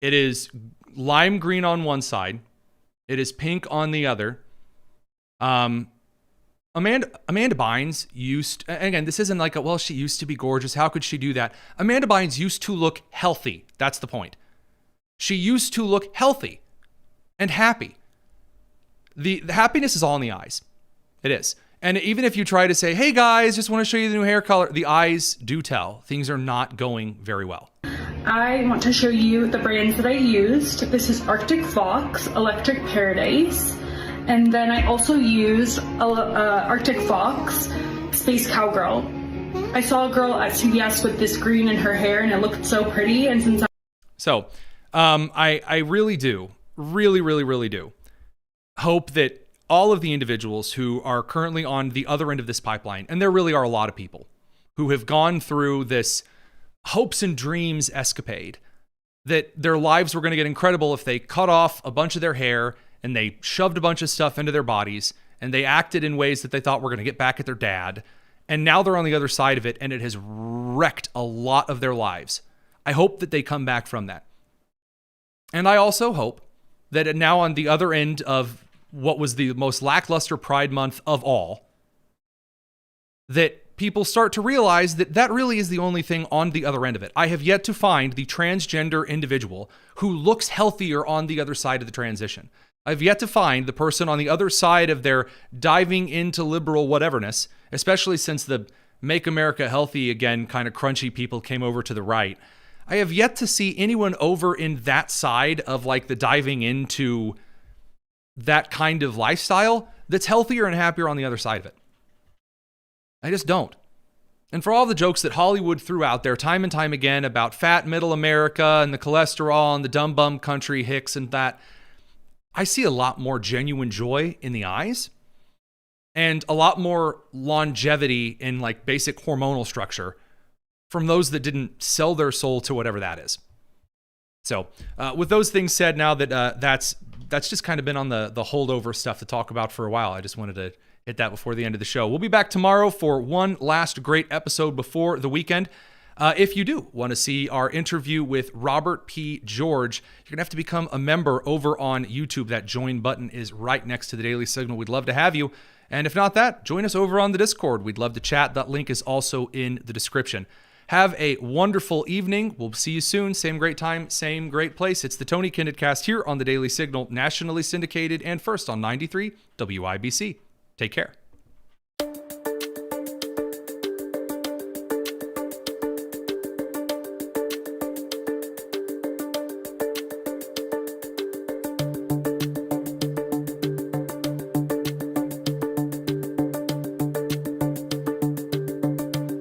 It is lime green on one side. It is pink on the other. Amanda Bynes used, and again, this isn't like, well, she used to be gorgeous. How could she do that? Amanda Bynes used to look healthy. That's the point. She used to look healthy and happy. The happiness is all in the eyes. It is. And even if you try to say, hey guys, just want to show you the new hair color, the eyes do tell. Things are not going very well. I want to show you the brands that I used. This is Arctic Fox, Electric Paradise, and then I also used Arctic Fox, Space Cowgirl. I saw a girl at CVS with this green in her hair and it looked so pretty, and since I really do, really do hope that all of the individuals who are currently on the other end of this pipeline, and there really are a lot of people who have gone through this hopes and dreams escapade, that their lives were going to get incredible if they cut off a bunch of their hair and they shoved a bunch of stuff into their bodies and they acted in ways that they thought were going to get back at their dad. And now they're on the other side of it and it has wrecked a lot of their lives. I hope that they come back from that. And I also hope that now on the other end of what was the most lackluster Pride Month of all, that people start to realize that that really is the only thing on the other end of it. I have yet to find the transgender individual who looks healthier on the other side of the transition. I've yet to find the person on the other side of their diving into liberal whateverness, especially since the Make America Healthy Again kind of crunchy people came over to the right. I have yet to see anyone over in that side of like the diving into that kind of lifestyle that's healthier and happier on the other side of it. I just don't. And for all the jokes that Hollywood threw out there time and time again about fat middle America and the cholesterol and the dumb bum country hicks and that, I see a lot more genuine joy in the eyes and a lot more longevity in like basic hormonal structure from those that didn't sell their soul to whatever that is. So with those things said, now that that's just kind of been on the holdover stuff to talk about for a while, I just wanted to hit that before the end of the show. We'll be back tomorrow for one last great episode before the weekend. If you do want to see our interview with Robert P. George, you're going to have to become a member over on YouTube. That join button is right next to the Daily Signal. We'd love to have you. And if not that, join us over on the Discord. We'd love to chat. That link is also in the description. Have a wonderful evening. We'll see you soon. Same great time, same great place. It's the Tony Kinnett Cast here on the Daily Signal, nationally syndicated and first on 93 WIBC. Take care.